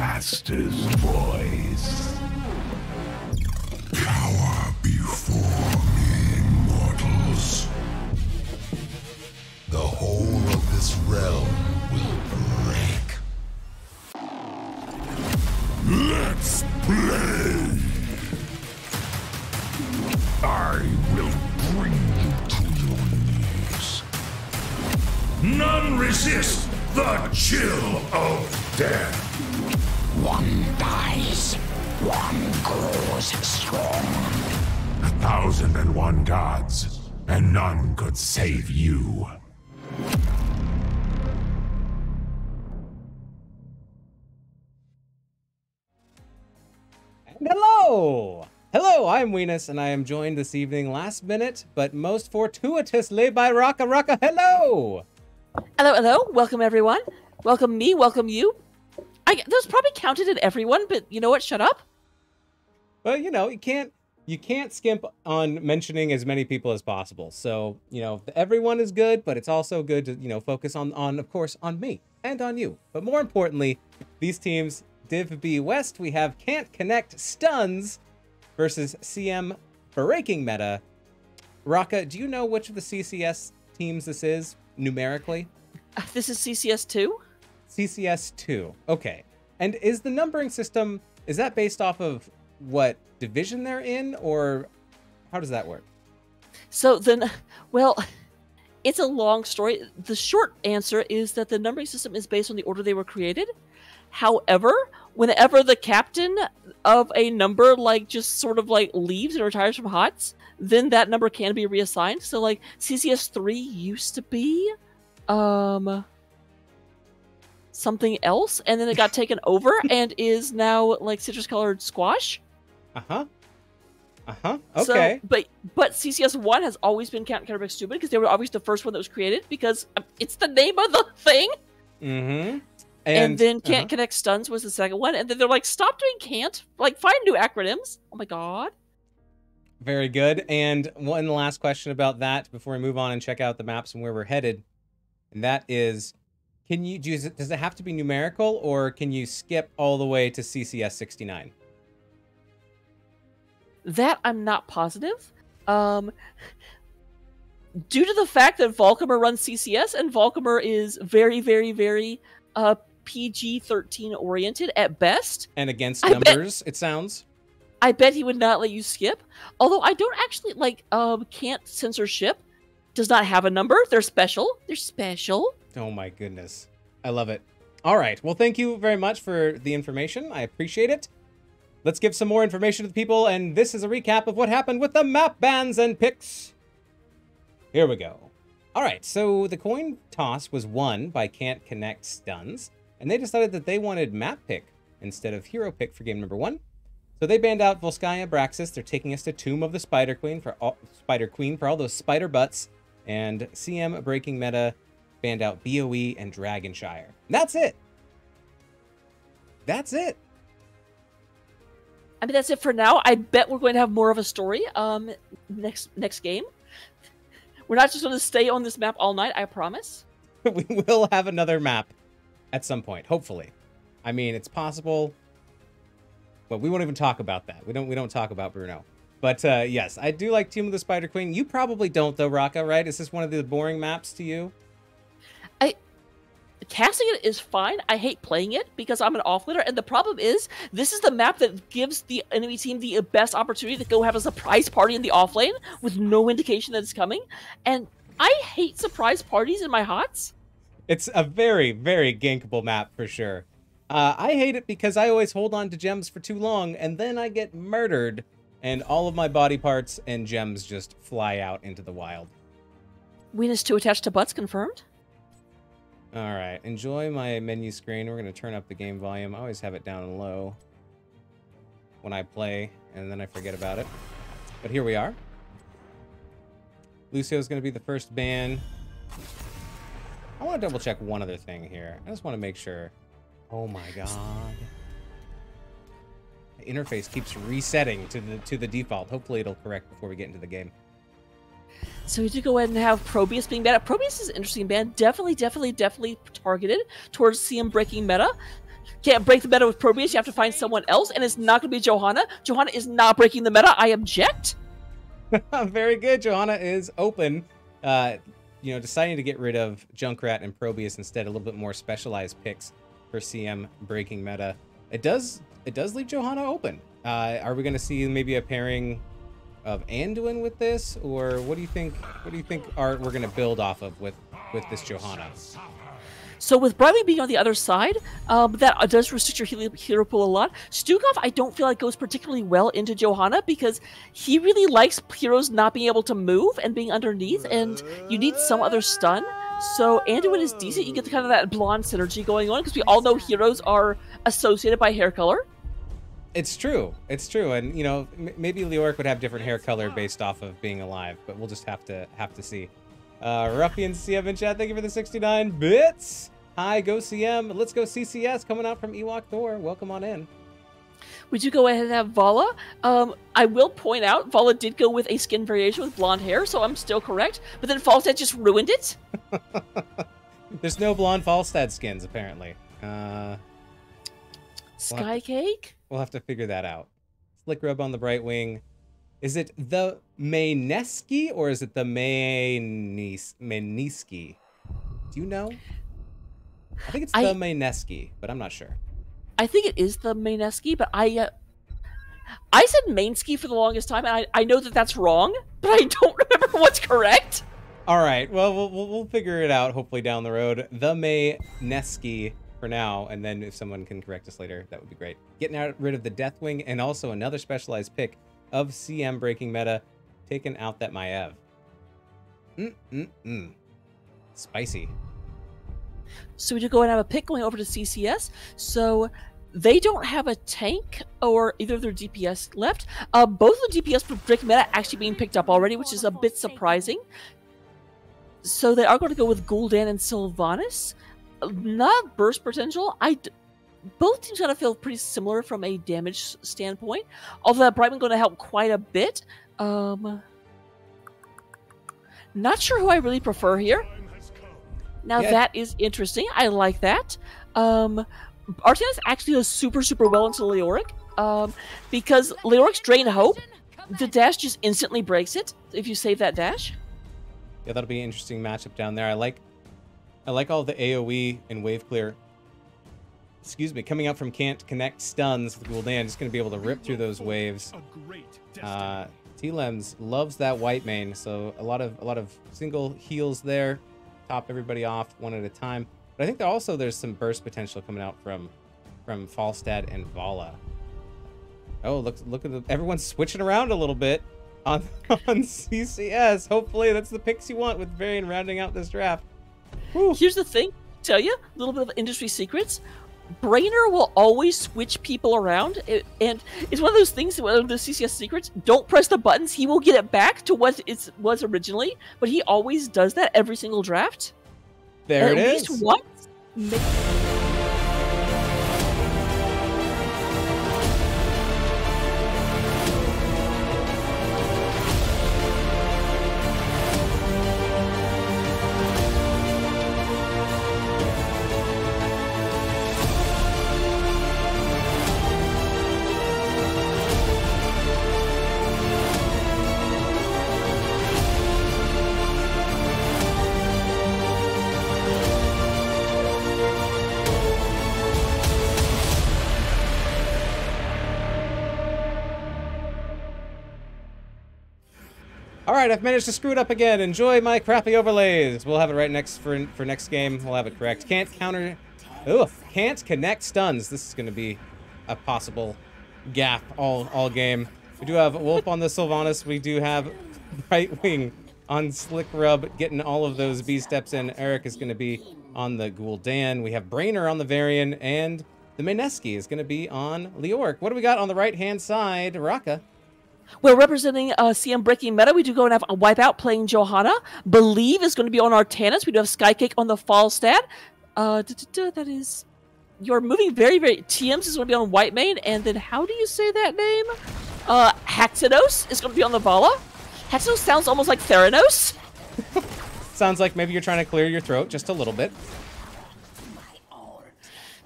master's voice. Cower before me, mortals. The whole of this realm will break. Let's play! I will bring you to your knees. None resist the chill of death. One dies, one grows strong. 1,001 gods, and none could save you. And hello! Hello, I'm Weenus, and I am joined this evening last minute, but most fortuitously by Raka. Raka, hello! Hello, hello. Welcome, everyone. Welcome me, welcome you. Those probably counted in everyone, but you know what? Shut up. Well, you know, you can't skimp on mentioning as many people as possible. So, you know, everyone is good, but it's also good to, you know, focus on of course, on me and on you. But more importantly, these teams, Div B West, we have Can't Connect Stuns versus CM Breaking Meta. Raka, do you know which of the CCS teams this is, numerically? This is CCS2? CCS2. Okay. And is the numbering system, is that based off of what division they're in, or how does that work? So then, well, it's a long story. The short answer is that the numbering system is based on the order they were created. However, whenever the captain of a number, like, just sort of, like, leaves and retires from HOTS, then that number can be reassigned. So, like, CCS3 used to be, something else, and then it got taken over and is now, like, citrus-colored squash. Okay. So, but CCS1 has always been Counter Stupid because they were always the first one that was created because it's the name of the thing. Mm-hmm. And then Can't Connect Stuns was the second one, and then they're like, stop doing can't, like, find new acronyms. Oh my god. Very good. And one last question about that before we move on and check out the maps and where we're headed. And that is, does it have to be numerical, or can you skip all the way to CCS 69? That I'm not positive. Due to the fact that Volcomer runs CCS, and Volcomer is very, very, very PG-13 oriented at best. And against numbers, it sounds. I bet he would not let you skip. Although I don't actually like can't censorship does not have a number. They're special. They're special. Oh my goodness. I love it. All right. Well, thank you very much for the information. I appreciate it. Let's give some more information to the people, and this is a recap of what happened with the map bans and picks. Here we go. All right, so the coin toss was won by Can't Connect Stuns, and they decided that they wanted map pick instead of hero pick for game number 1. So they banned out Volskaya Braxis. They're taking us to Tomb of the Spider Queen for all those spider butts, and CM Breaking Meta banned out BOE and Dragonshire. That's it. That's it. I mean, that's it for now. I bet we're going to have more of a story next game. We're not just going to stay on this map all night, I promise. We will have another map at some point, hopefully. I mean, it's possible, but we won't even talk about that. We don't talk about Bruno. But yes, I do like Tomb of the Spider Queen. You probably don't though, Raka, right? Is this one of the boring maps to you? Casting it is fine. I hate playing it because I'm an offlaner, and the problem is this is the map that gives the enemy team the best opportunity to go have a surprise party in the offlane with no indication that it's coming. And I hate surprise parties in my HOTS. It's a very, very gankable map for sure. I hate it because I always hold on to gems for too long, and then I get murdered, and all of my body parts and gems just fly out into the wild. Weenus 2 attached to butts confirmed. All right, enjoy my menu screen. We're going to turn up the game volume. I always have it down low when I play, and then I forget about it. But here we are. Lucio's going to be the first ban. I want to double check one other thing here. I just want to make sure. Oh my god. The interface keeps resetting to the default. Hopefully it'll correct before we get into the game. So we do go ahead and have Probius being banned. Probius is an interesting ban. Definitely targeted towards CM Breaking Meta. can't break the meta with Probius. You have to find someone else, and it's not going to be Johanna. Johanna is not breaking the meta. I object. Very good. Johanna is open. You know, deciding to get rid of Junkrat and Probius instead, a little bit more specialized picks for CM breaking meta. It does leave Johanna open. Are we going to see maybe a pairing of Anduin with this, or what do you think? What do you think we're going to build off of with this Johanna? So with Brightwing being on the other side, that does restrict your hero pool a lot. Stukov, I don't feel like goes particularly well into Johanna because he really likes heroes not being able to move and being underneath, and you need some other stun. So Anduin is decent. You get kind of that blonde synergy going on because we all know heroes are associated by hair color. It's true. It's true. And, you know, maybe Leoric would have different hair color based off of being alive, but we'll just have to see. Ruffian CM in chat, thank you for the 69 bits. Hi, go CM. Let's go CCS coming out from Ewok Thor. Welcome on in. We do go ahead and have Vala. I will point out, Vala did go with a skin variation with blonde hair, so I'm still correct. But then Falstad just ruined it. There's no blonde Falstad skins, apparently. Skycake? We'll have to figure that out. Slick Rub on the Brightwing. Is it the Mayneski or is it the Mayneski? Do you know? I think it's the Mayneski, but I'm not sure. I think it is the Mayneski, but I said Mainski for the longest time, and I know that that's wrong, but I don't remember what's correct. All right, well, we'll figure it out hopefully down the road. The Mayneski for now, and then if someone can correct us later, that would be great. Getting rid of the Deathwing and also another specialized pick of CM breaking meta, taking out that Maev. Spicy. So we do go and have a pick going over to CCS. So they don't have a tank or either of their DPS left. Both of the DPS for breaking meta actually being picked up already, which is a bit surprising. So they are going to go with Gul'dan and Sylvanas. Not burst potential. Both teams kind of feel pretty similar from a damage standpoint. Although that Brightman going to help quite a bit. Not sure who I really prefer here. Now that is interesting. I like that. Artanis actually does super well into Leoric. Because Leoric's Drain Hope, the dash just instantly breaks it if you save that dash. Yeah, that'll be an interesting matchup down there. I like all the AoE and wave clear. Excuse me, coming out from Can't Connect stuns with Gul'dan, just going to be able to rip through those waves. T-Lems loves that white main, so a lot of single heals there, top everybody off one at a time. But I think there's some burst potential coming out from Falstad and Vala. Oh, look at everyone's switching around a little bit on CCS. Hopefully that's the picks you want with Varian rounding out this draft. Whew. Here's the thing, tell you a little bit of industry secrets. Brainer will always switch people around, and it's one of those things, one of the CCS secrets, don't press the buttons, he will get it back to what it was originally, but he always does that every single draft. There it is. At least once. Alright, I've managed to screw it up again. Enjoy my crappy overlays. We'll have it right next for next game. We'll have it correct. Can't connect stuns. This is going to be a possible gap all game. We do have Wolf on the Sylvanas. We do have Brightwing on Slick Rub, getting all of those B steps in. Eric is going to be on the Gul'dan. We have Brainer on the Varian, and the Mayneski is going to be on Leoric. What do we got on the right-hand side? Raka. Well, representing CM breaking meta, we do go and have a Wipeout playing Johanna. Believe is going to be on Artanis. We do have Skycake on the Falstad. That is... You're moving very... TMs is going to be on White Main. And then how do you say that name? Haxinos is going to be on the Vala. Haxinos sounds almost like Theranos. Sounds like maybe you're trying to clear your throat just a little bit.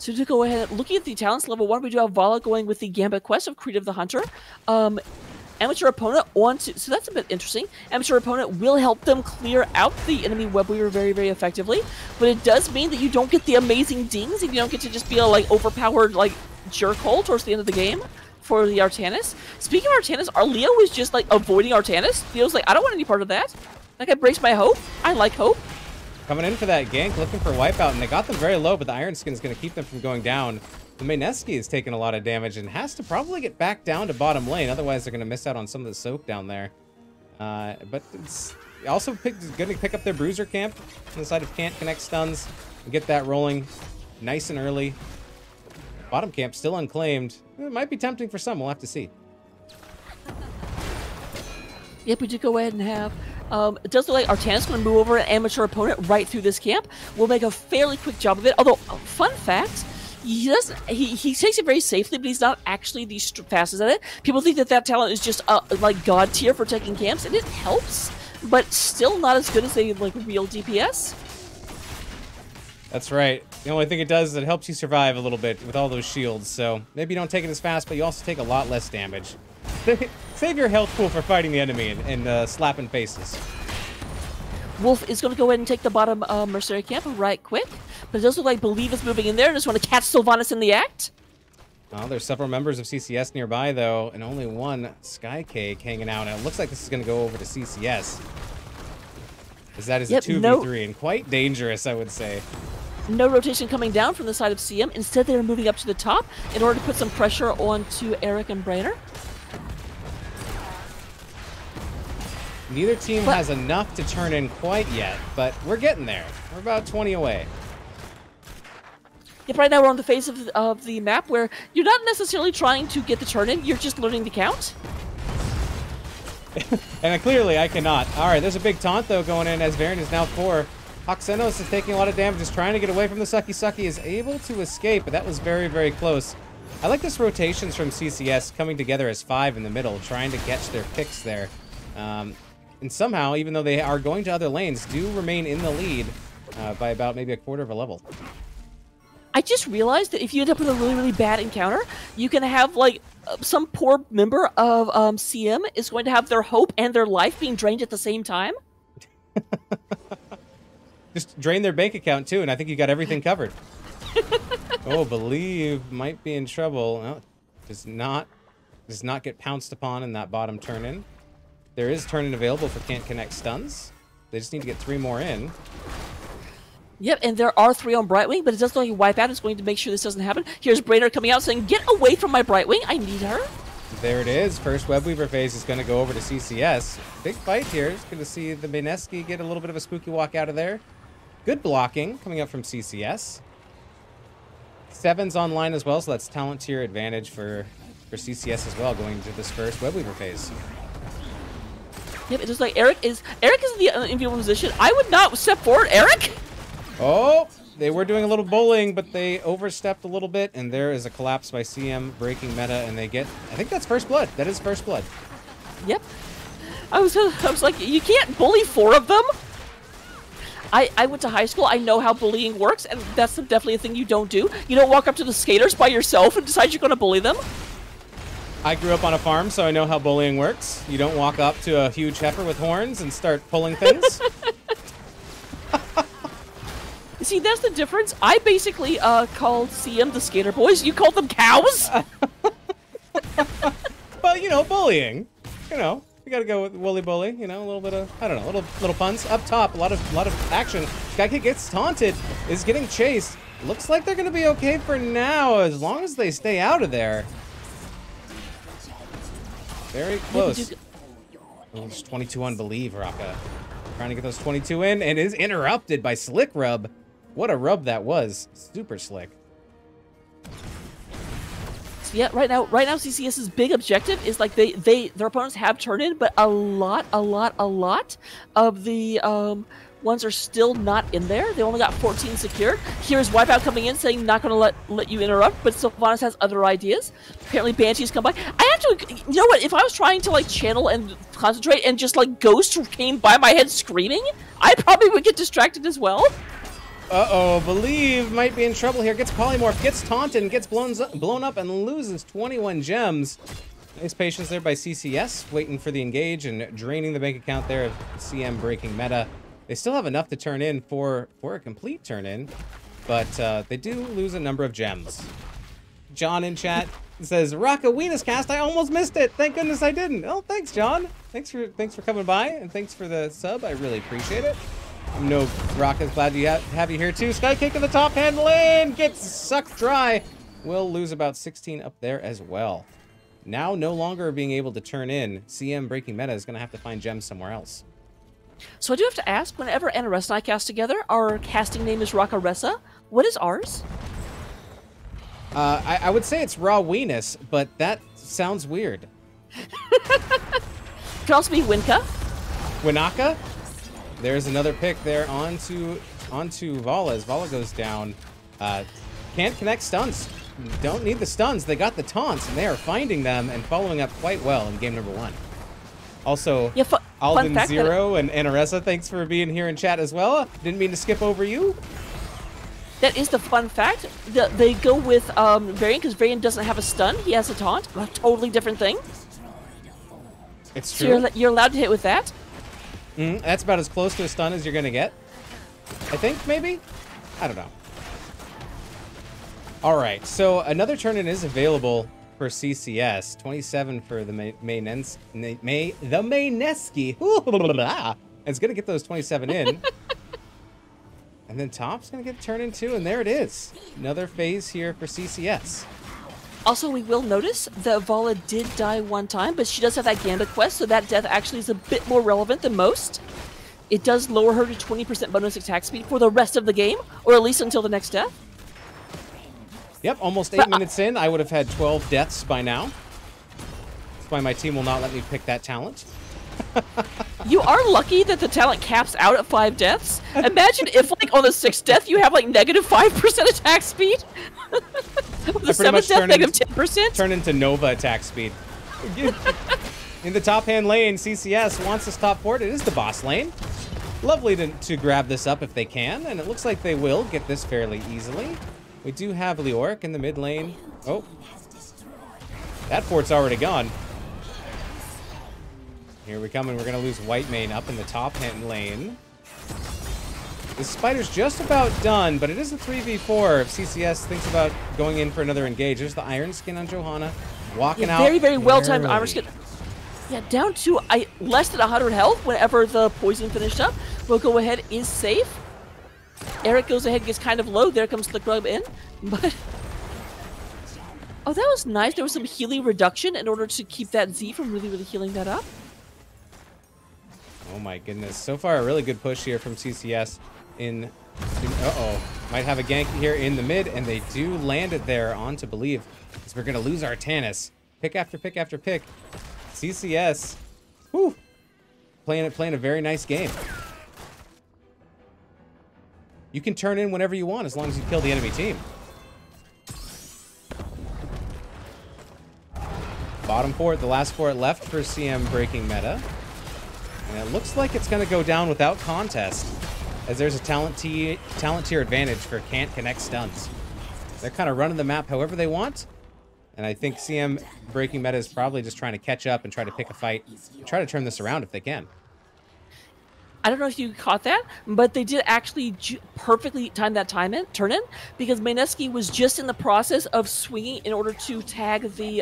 So to go ahead, looking at the talents level 1, we do have Vala going with the Gambit quest of Creed of the Hunter. Amateur opponent onto, so that's a bit interesting. Amateur opponent will help them clear out the enemy web weaver very, very effectively, but it does mean that you don't get the amazing dings and you don't get to just be a like overpowered like jerkhole towards the end of the game for the Artanis. Speaking of Artanis, our Leo was just like avoiding Artanis. Leo's like, I don't want any part of that. Like, I brace my hope. I like hope. Coming in for that gank, looking for wipeout, and they got them very low, but the Iron Skin is going to keep them from going down. The Mineski is taking a lot of damage and has to probably get back down to bottom lane, otherwise they're going to miss out on some of the soak down there. But it's also going to pick up their Bruiser camp on the side of Can't Connect stuns and get that rolling nice and early. Bottom camp still unclaimed. It might be tempting for some, we'll have to see. Yep, we did go ahead and have... it does look like Artanis going to move over an amateur opponent right through this camp. We'll make a fairly quick job of it. Although, fun fact, he doesn't. He takes it very safely, but he's not actually the fastest at it. People think that that talent is just like god tier for taking camps, and it helps, but still not as good as a like real DPS. That's right. The only thing it does is it helps you survive a little bit with all those shields. So maybe you don't take it as fast, but you also take a lot less damage. Save your health pool for fighting the enemy and slapping faces. Wolf is going to go ahead and take the bottom Mercenary camp right quick. But it does look like Believe is moving in there and just want to catch Sylvanas in the act. Well, there's several members of CCS nearby, though, and only one Skycake hanging out. And it looks like this is going to go over to CCS. As that is a 2v3 and quite dangerous, I would say. No rotation coming down from the side of CM. Instead, they're moving up to the top in order to put some pressure onto Eric and Brainer. Neither team has enough to turn in quite yet, but we're getting there. We're about 20 away. Yep, right now we're on the face of the map where you're not necessarily trying to get the turn in, you're just learning the count. And clearly I cannot. Alright, there's a big taunt though going in as Varian is now 4. Hoxenos is taking a lot of damage, is trying to get away from the Sucky. Sucky is able to escape, but that was very, very close. I like this rotations from CCS coming together as 5 in the middle, trying to catch their picks there. And somehow, even though they are going to other lanes, do remain in the lead by about maybe a quarter of a level. I just realized that if you end up with a really, really bad encounter, you can have, like, some poor member of CM is going to have their hope and their life being drained at the same time. Just drain their bank account, too, and I think you got everything covered. Oh, Believe might be in trouble. No, does not get pounced upon in that bottom turn-in. There is turn-in available for Can't Connect stuns. They just need to get 3 more in. Yep, and there are 3 on Brightwing, but it does look like Wipeout is going to make sure this doesn't happen. Here's Brainer coming out saying, get away from my Brightwing, I need her. There it is. First Webweaver phase is going to go over to CCS. Big fight here. It's going to see the Mineski get a little bit of a spooky walk out of there. Good blocking coming up from CCS. 7's online as well, so that's talent tier advantage for CCS as well going into this first Webweaver phase. Yep, it's just like Eric is in the enviable position. I would not step forward, Eric. Oh, they were doing a little bullying, but they overstepped a little bit, and there is a collapse by CM breaking meta, and they get, I think that's first blood. That is first blood. Yep. I was like, you can't bully 4 of them. I went to high school. I know how bullying works, and that's definitely a thing you don't do. You don't walk up to the skaters by yourself and decide you're going to bully them. I grew up on a farm, so I know how bullying works. You don't walk up to a huge heifer with horns and start pulling things. See, that's the difference. I basically called CM the skater boys. You called them cows? Well, you know, bullying. You know, you gotta go with woolly bully. You know, a little bit of, I don't know, little puns up top. A lot of action. Skykick gets taunted, is getting chased. Looks like they're gonna be okay for now, as long as they stay out of there. Very close. Oh, it's 22 on Believe, Raka. Trying to get those 22 in, and is interrupted by Slick Rub. What a rub that was. Super slick. So yeah, right now CCS's big objective is like their opponents have turned in, but a lot of the ones are still not in there. They only got 14 secured. Here's Wipeout coming in saying not gonna let you interrupt, but Sylvanas has other ideas. Apparently Banshee's come by. I actually, you know what, if I was trying to like channel and concentrate and just like Ghost came by my head screaming, I probably would get distracted as well. Uh-oh, Believe might be in trouble here. Gets polymorph, gets taunted, and gets blown up and loses 21 gems. Nice patience there by CCS, waiting for the engage and draining the bank account there of CM breaking meta. They still have enough to turn in for a complete turn in, but they do lose a number of gems. John in chat says, Raka Weenus cast, I almost missed it. Thank goodness I didn't. Oh, thanks, John. Thanks for coming by, and thanks for the sub. I really appreciate it. I know Raka's glad to have you here too. Sky kick in the top hand lane gets sucked dry. We'll lose about 16 up there as well. Now no longer being able to turn in, CM breaking meta is going to have to find gems somewhere else. So I do have to ask, whenever Anaressa and I cast together, our casting name is Rakaressa. What is ours? I would say it's Raw Weenus, but that sounds weird. Could also be Winka. Winaka? There's another pick there onto Vala as Vala goes down. Can't connect stuns. Don't need the stuns. They got the taunts, and they are finding them and following up quite well in game number 1. Also, yeah, Alden Zero and Anaressa, thanks for being here in chat as well. Didn't mean to skip over you. That is the fun fact. They go with Varian because Varian doesn't have a stun. He has a taunt. A totally different thing. It's true. So you're allowed to hit with that. That's about as close to a stun as you're going to get. I think, maybe? I don't know. All right, so another turn-in is available for CCS. 27 for the Maineski. It's going to get those 27 in. And then top's going to get turned in too, and there it is. Another phase here for CCS. Also, we will notice that Vala did die one time, but she does have that Ganda quest, so that death actually is a bit more relevant than most. It does lower her to 20% bonus attack speed for the rest of the game, or at least until the next death. Yep, almost 8 minutes in. I would have had 12 deaths by now. That's why my team will not let me pick that talent. You are lucky that the talent caps out at 5 deaths. Imagine if, like, on the 6th death, you have, like, negative 5% attack speed. The 7th death, negative 10%. Turn into Nova attack speed. In the top hand lane, CCS wants this top port. It is the boss lane. Lovely to grab this up if they can, and it looks like they will get this fairly easily. We do have Leoric in the mid lane. Oh. That port's already gone. Here we come, and we're going to lose White Mane up in the top hand lane. The Spider's just about done, but it is a 3v4 if CCS thinks about going in for another engage. There's the Iron Skin on Johanna. Walking out. Very, very well-timed Iron Skin. Yeah, down to less than 100 health whenever the poison finished up. We'll go ahead, is safe. Eric goes ahead, gets kind of low. There comes the grub in. But oh, that was nice. There was some healing reduction in order to keep that Z from really, really healing that up. Oh my goodness. So far, a really good push here from CCS in uh-oh. Might have a gank here in the mid, and they do land it there onto Believe. Because we're going to lose our Tannis. Pick after pick after pick. CCS. Whew. Playing a very nice game. You can turn in whenever you want as long as you kill the enemy team. Bottom port, the last port left for CM breaking meta. And it looks like it's going to go down without contest, as there's a talent tier advantage for can't connect stuns. They're kind of running the map however they want, and I think CM breaking meta is probably just trying to catch up and try to pick a fight, and try to turn this around if they can. I don't know if you caught that, but they did actually perfectly time that turn in, because Maineski was just in the process of swinging in order to tag the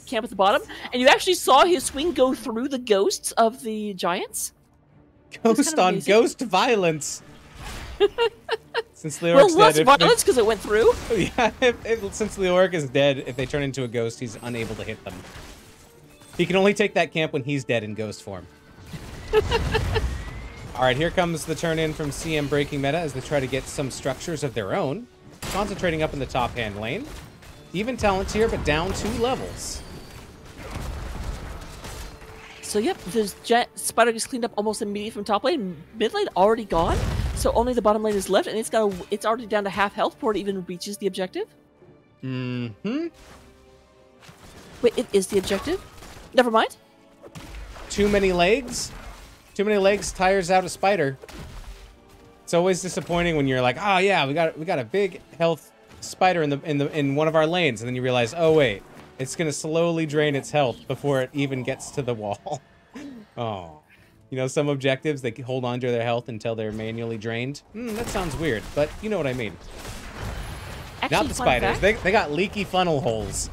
camp at the bottom, and you actually saw his swing go through the ghosts of the giants. Ghost on ghost violence. Since Leoric well, less violence because it went through. Yeah, since Leoric is dead, if they turn into a ghost, he's unable to hit them. He can only take that camp when he's dead in ghost form. All right, here comes the turn-in from CM breaking meta as they try to get some structures of their own. Concentrating up in the top hand lane. Even talent here, but down 2 levels. So yep, the Spider gets cleaned up almost immediately from top lane. Mid lane already gone, so only the bottom lane is left, and it's already down to half health before it even reaches the objective. Mm-hmm. Wait, it is the objective? Never mind. Too many legs? Too many legs tires out a Spider. It's always disappointing when you're like, oh yeah, we got a big health spider in one of our lanes, and then you realize, oh wait, it's gonna slowly drain its health before it even gets to the wall. Oh, you know, some objectives they hold on to their health until they're manually drained. That sounds weird, but you know what I mean. Actually, Not the spiders. They got leaky funnel holes.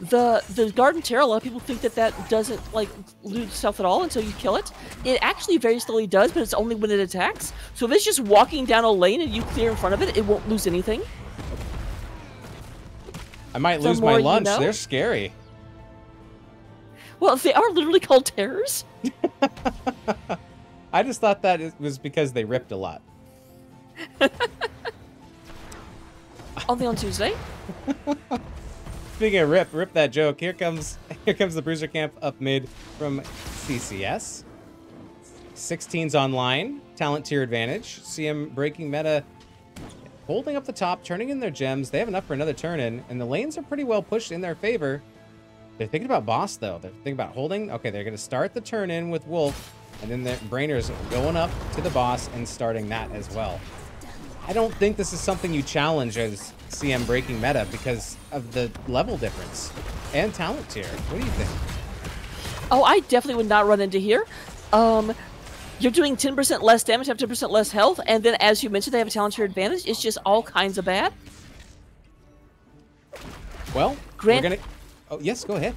The garden terror, a lot of people think that doesn't like lose itself at all until you kill it. It actually very slowly does, but it's only when it attacks. So if it's just walking down a lane and you clear in front of it, it won't lose anything. I might lose my lunch. You know? They're scary. Well, they are literally called terrors. I just thought that it was because they ripped a lot. Only on Tuesday. Speaking of rip that joke. Here comes the bruiser camp up mid from CCS. 16's online, talent tier advantage. CM breaking meta, holding up the top, turning in their gems. They have enough for another turn in, and the lanes are pretty well pushed in their favor. They're thinking about boss though. They're thinking about holding. Okay, they're gonna start the turn in with Wolf, and then the Brainer's going up to the boss and starting that as well. I don't think this is something you challenge as CM breaking meta because of the level difference and talent tier. What do you think? Oh, I definitely would not run into here. You're doing 10% less damage, have 10% less health, and then as you mentioned, they have a talent tier advantage. It's just all kinds of bad. Well, we're gonna... Oh, yes, go ahead.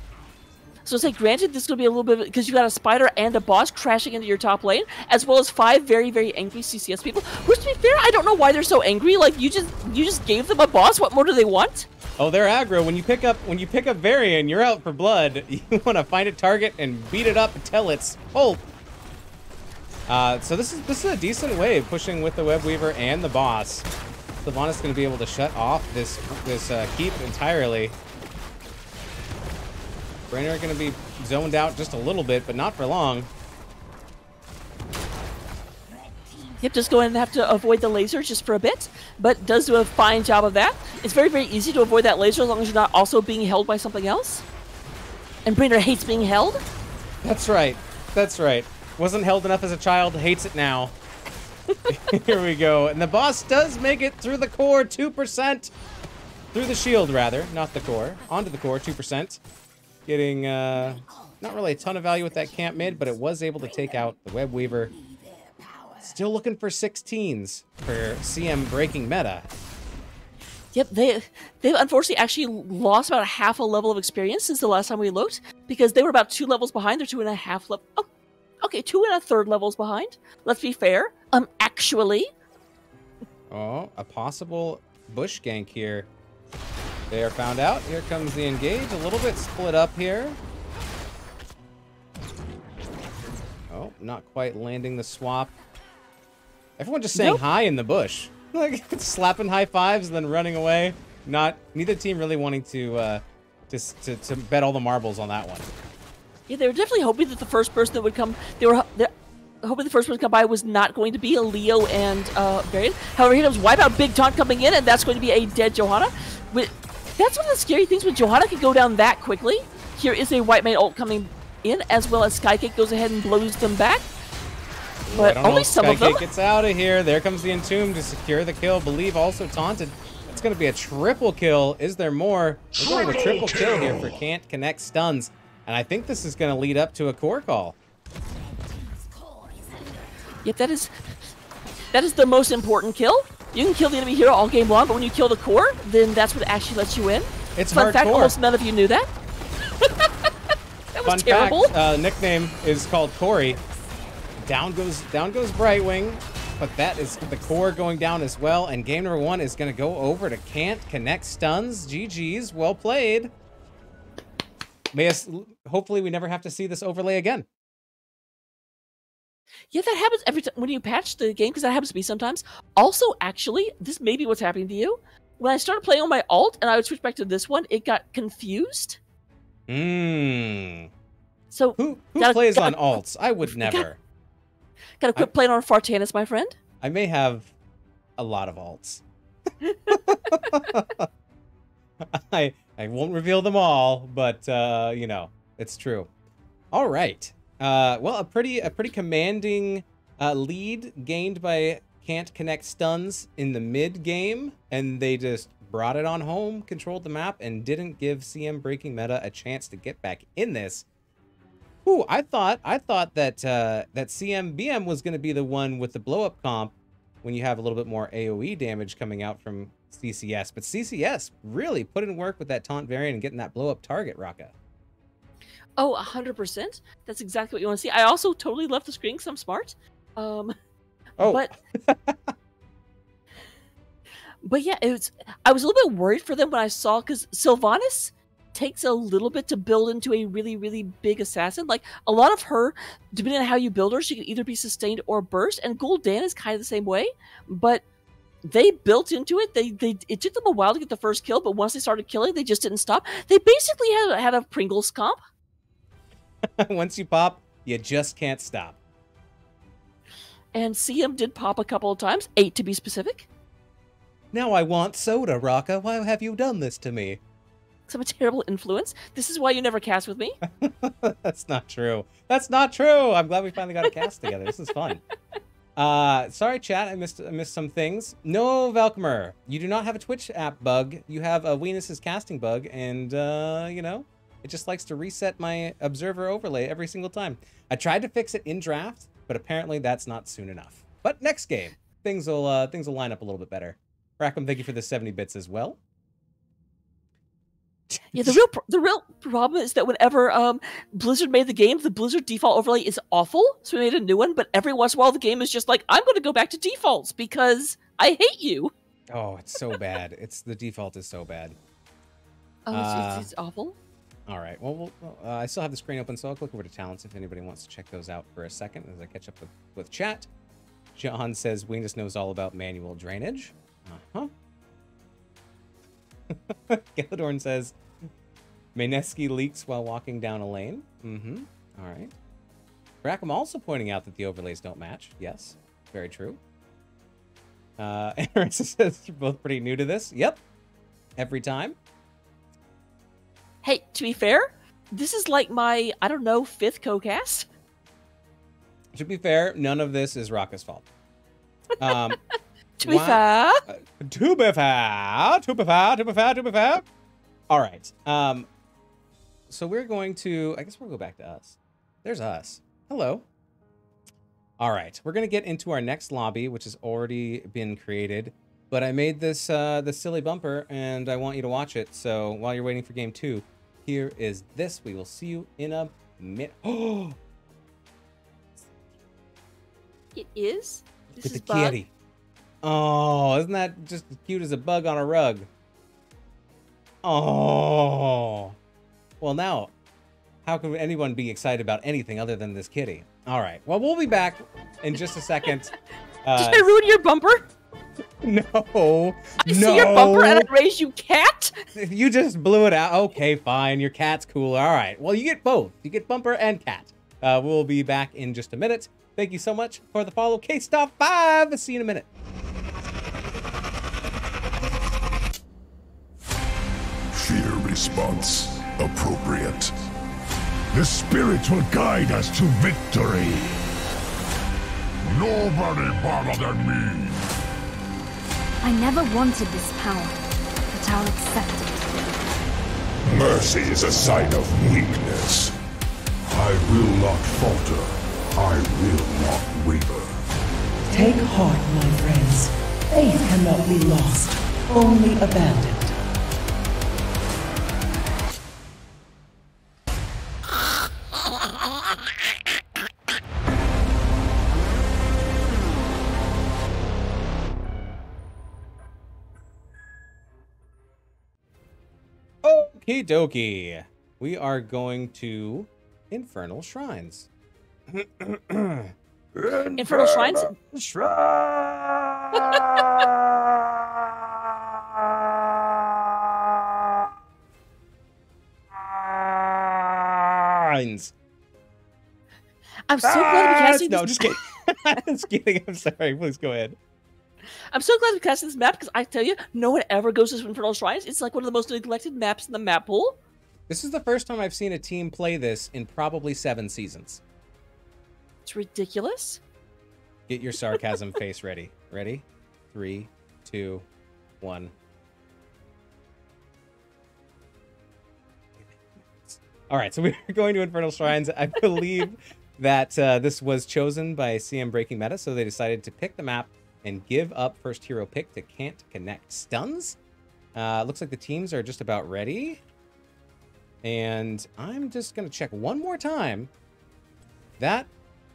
So say, granted, this is going to be a little bit because you got a spider and a boss crashing into your top lane, as well as 5 very, very angry CCS people. Which, to be fair, I don't know why they're so angry. Like you just gave them a boss. What more do they want? Oh, they're aggro. When you pick up Varian, you're out for blood. You want to find a target and beat it up until it's full. So this is a decent way of pushing with the Web Weaver and the boss. Sylvanas going to be able to shut off this keep entirely. Brainer going to be zoned out just a little bit, but not for long. Yep, just going to have to avoid the laser just for a bit, but does do a fine job of that. It's very, very easy to avoid that laser as long as you're not also being held by something else. And Brainer hates being held. That's right. That's right. Wasn't held enough as a child, hates it now. Here we go. And the boss does make it through the core, 2%. Through the shield, rather, not the core. Onto the core, 2%. Getting, not really a ton of value with that camp mid, but it was able to take out the Web Weaver. Still looking for 16s for CM breaking meta. Yep, they unfortunately actually lost about half a level of experience since the last time we looked, because they were about 2 levels behind. They're 2.5 levels. Oh, okay, 2 1/3 levels behind. Let's be fair. Actually. Oh, a possible bush gank here. They are found out. Here comes the engage. A little bit split up here. Oh, not quite landing the swap. Everyone just saying hi in the bush. Like, slapping high fives and then running away. Neither team really wanting to bet all the marbles on that one. Yeah, they were definitely hoping that the first person that would come, they're hoping the first person to come by was not going to be a Leo and Varian. However, here comes Wipeout, big taunt coming in, and that's going to be a dead Johanna. That's one of the scary things when Johanna can go down that quickly. Here is a White Mane ult coming in, as well as Skycake goes ahead and blows them back. But only some of them. Skycake gets out of here. There comes the Entomb to secure the kill. Believe also taunted. It's going to be a triple kill. Is there more? We're going with a triple kill here for Can't Connect Stuns. And I think this is going to lead up to a core call. Yep, that is the most important kill. You can kill the enemy hero all game long, but when you kill the core, then that's what actually lets you win. It's Fun hardcore. fact, almost none of you knew that. That was Fun terrible. fact, nickname is called Corey. Down goes Brightwing, but that is the core going down as well. And game number 1 is going to go over to Can't Connect Stuns. GG's, well played. Hopefully we never have to see this overlay again. Yeah, that happens every time when you patch the game, because that happens to me sometimes. Also, actually, this may be what's happening to you. When I started playing on my alt and I would switch back to this one, it got confused. So who plays on alts? I would never. Gotta quit playing on Fartanis, my friend. I may have a lot of alts. I won't reveal them all, but you know, it's true. All right. Well, a pretty commanding Lead gained by can't connect stuns in the mid game, and they just brought it on home, controlled the map, and didn't give CM Breaking Meta a chance to get back in this. Ooh, I thought that that CM was going to be the one with the blow up comp when you have a little bit more AoE damage coming out from CCS, but CCS really put in work with that taunt variant and getting that blow up target, Raka. Oh, 100%. That's exactly what you want to see. I also totally left the screen because I'm smart. But yeah, I was a little bit worried for them when I saw, because Sylvanas takes a little bit to build into a really, really big assassin. Like, a lot of her, depending on how you build her, she can either be sustained or burst, and Gul'dan is kind of the same way, but they built into it. It took them a while to get the first kill, but once they started killing, they just didn't stop. They basically had a Pringles comp. Once you pop, you just can't stop. And CM did pop a couple of times, 8 to be specific. Now I want soda, Raka. Why have you done this to me? Because I'm a terrible influence. This is why you never cast with me. That's not true. That's not true. I'm glad we finally got a cast together. This is fun. Sorry, chat. I missed some things. No, Valkymer, you do not have a Twitch app bug. You have a Venus's casting bug, and you know, it just likes to reset my observer overlay every single time. I tried to fix it in draft, but apparently that's not soon enough. But next game, things will line up a little bit better. Rackham, thank you for the 70 bits as well. Yeah, the real problem is that whenever Blizzard made the game, the Blizzard default overlay is awful, so we made a new one, but every once in a while the game is just like, I'm going to go back to defaults because I hate you. Oh, it's so bad. The default is so bad. Oh, it's awful? All right. Well, I still have the screen open, so I'll click over to talents if anybody wants to check those out for a second as I catch up with chat. John says, Venus knows all about manual drainage. Uh-huh. Galadorn says, Mayneski leaks while walking down a lane. Mm-hmm. All right. Rackham also pointing out that the overlays don't match. Yes, very true. Arisa says, you're both pretty new to this. Yep. Every time. Hey, to be fair, this is like my, I don't know, 5th co-cast. To be fair, none of this is Raka's fault. To be fair. To be fair. All right. So we're going to, I guess we'll go back to us. There's us. Hello. All right. We're going to get into our next lobby, which has already been created. But I made this silly bumper, and I want you to watch it. So while you're waiting for game 2, here is this. We will see you in a minute. Oh! It is? This With is the kitty. Oh, isn't that just as cute as a bug on a rug? Oh. Well, now, how can anyone be excited about anything other than this kitty? All right. Well, we'll be back in just a second. Did I ruin your bumper? No. I see your bumper and I raised you cat? You just blew it out. Okay, fine. Your cat's cool. All right. Well, you get both. You get bumper and cat. We'll be back in just a minute. Thank you so much for the follow. K-Stop 5. See you in a minute. Fear response appropriate. The spirit will guide us to victory. Nobody better than me. I never wanted this power, but I'll accept it. Mercy is a sign of weakness. I will not falter. I will not waver. Take heart, my friends. Faith cannot be lost, only abandoned. Okie dokie. We are going to Infernal Shrines. Infernal Shrines? Shrines. I'm so glad we casting No, this. just kidding. Just kidding. I'm sorry. Please go ahead. I'm so glad we casting this map because I tell you, no one ever goes to Infernal Shrines. It's like one of the most neglected maps in the map pool. This is the first time I've seen a team play this in probably 7 seasons. It's ridiculous. Get your sarcasm face ready. Ready? 3, 2, 1. All right, so we're going to Infernal Shrines. I believe that this was chosen by CM Breaking Meta, so they decided to pick the map and give up first hero pick to Can't Connect Stuns. Looks like the teams are just about ready. And I'm just going to check one more time that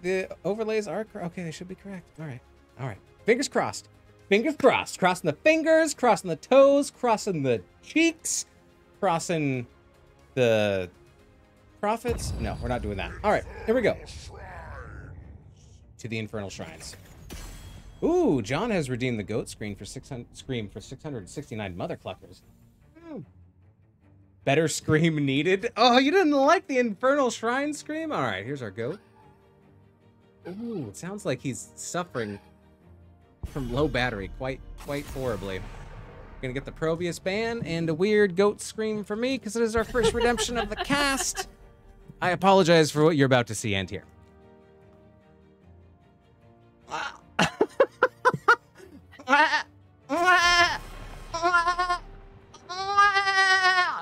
the overlays are... Okay, they should be correct. All right. All right. Fingers crossed. Fingers crossed. Crossing the fingers, crossing the toes, crossing the cheeks, crossing the... Prophets? No, we're not doing that. All right, here we go. To the Infernal Shrines. Ooh, John has redeemed the goat scream for 669 mother cluckers. Better scream needed. Oh, you didn't like the Infernal Shrine scream? All right, here's our goat. Ooh, it sounds like he's suffering from low battery quite horribly. Gonna get the Probius ban and a weird goat scream for me because it is our first redemption of the cast. I apologize for what you're about to see and hear.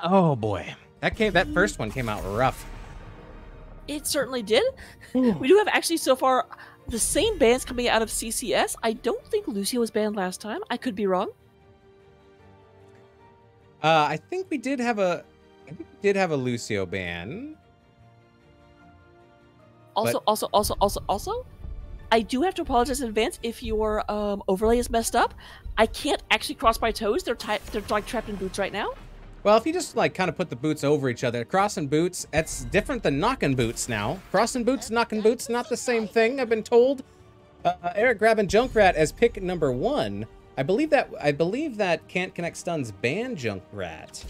Oh boy, that first one came out rough. It certainly did. We do have actually so far the same bans coming out of CCS. I don't think Lucio was banned last time. I could be wrong. I think we did have a Lucio ban. Also, I do have to apologize in advance if your overlay is messed up. I can't actually cross my toes. They're like trapped in boots right now. Well, if you just like kind of put the boots over each other, crossing boots, that's different than knocking boots now. Crossing boots, knocking boots, not the same thing, I've been told. Eric grabbing Junkrat as pick number 1. I believe that Can't Connect Stuns banned Junkrat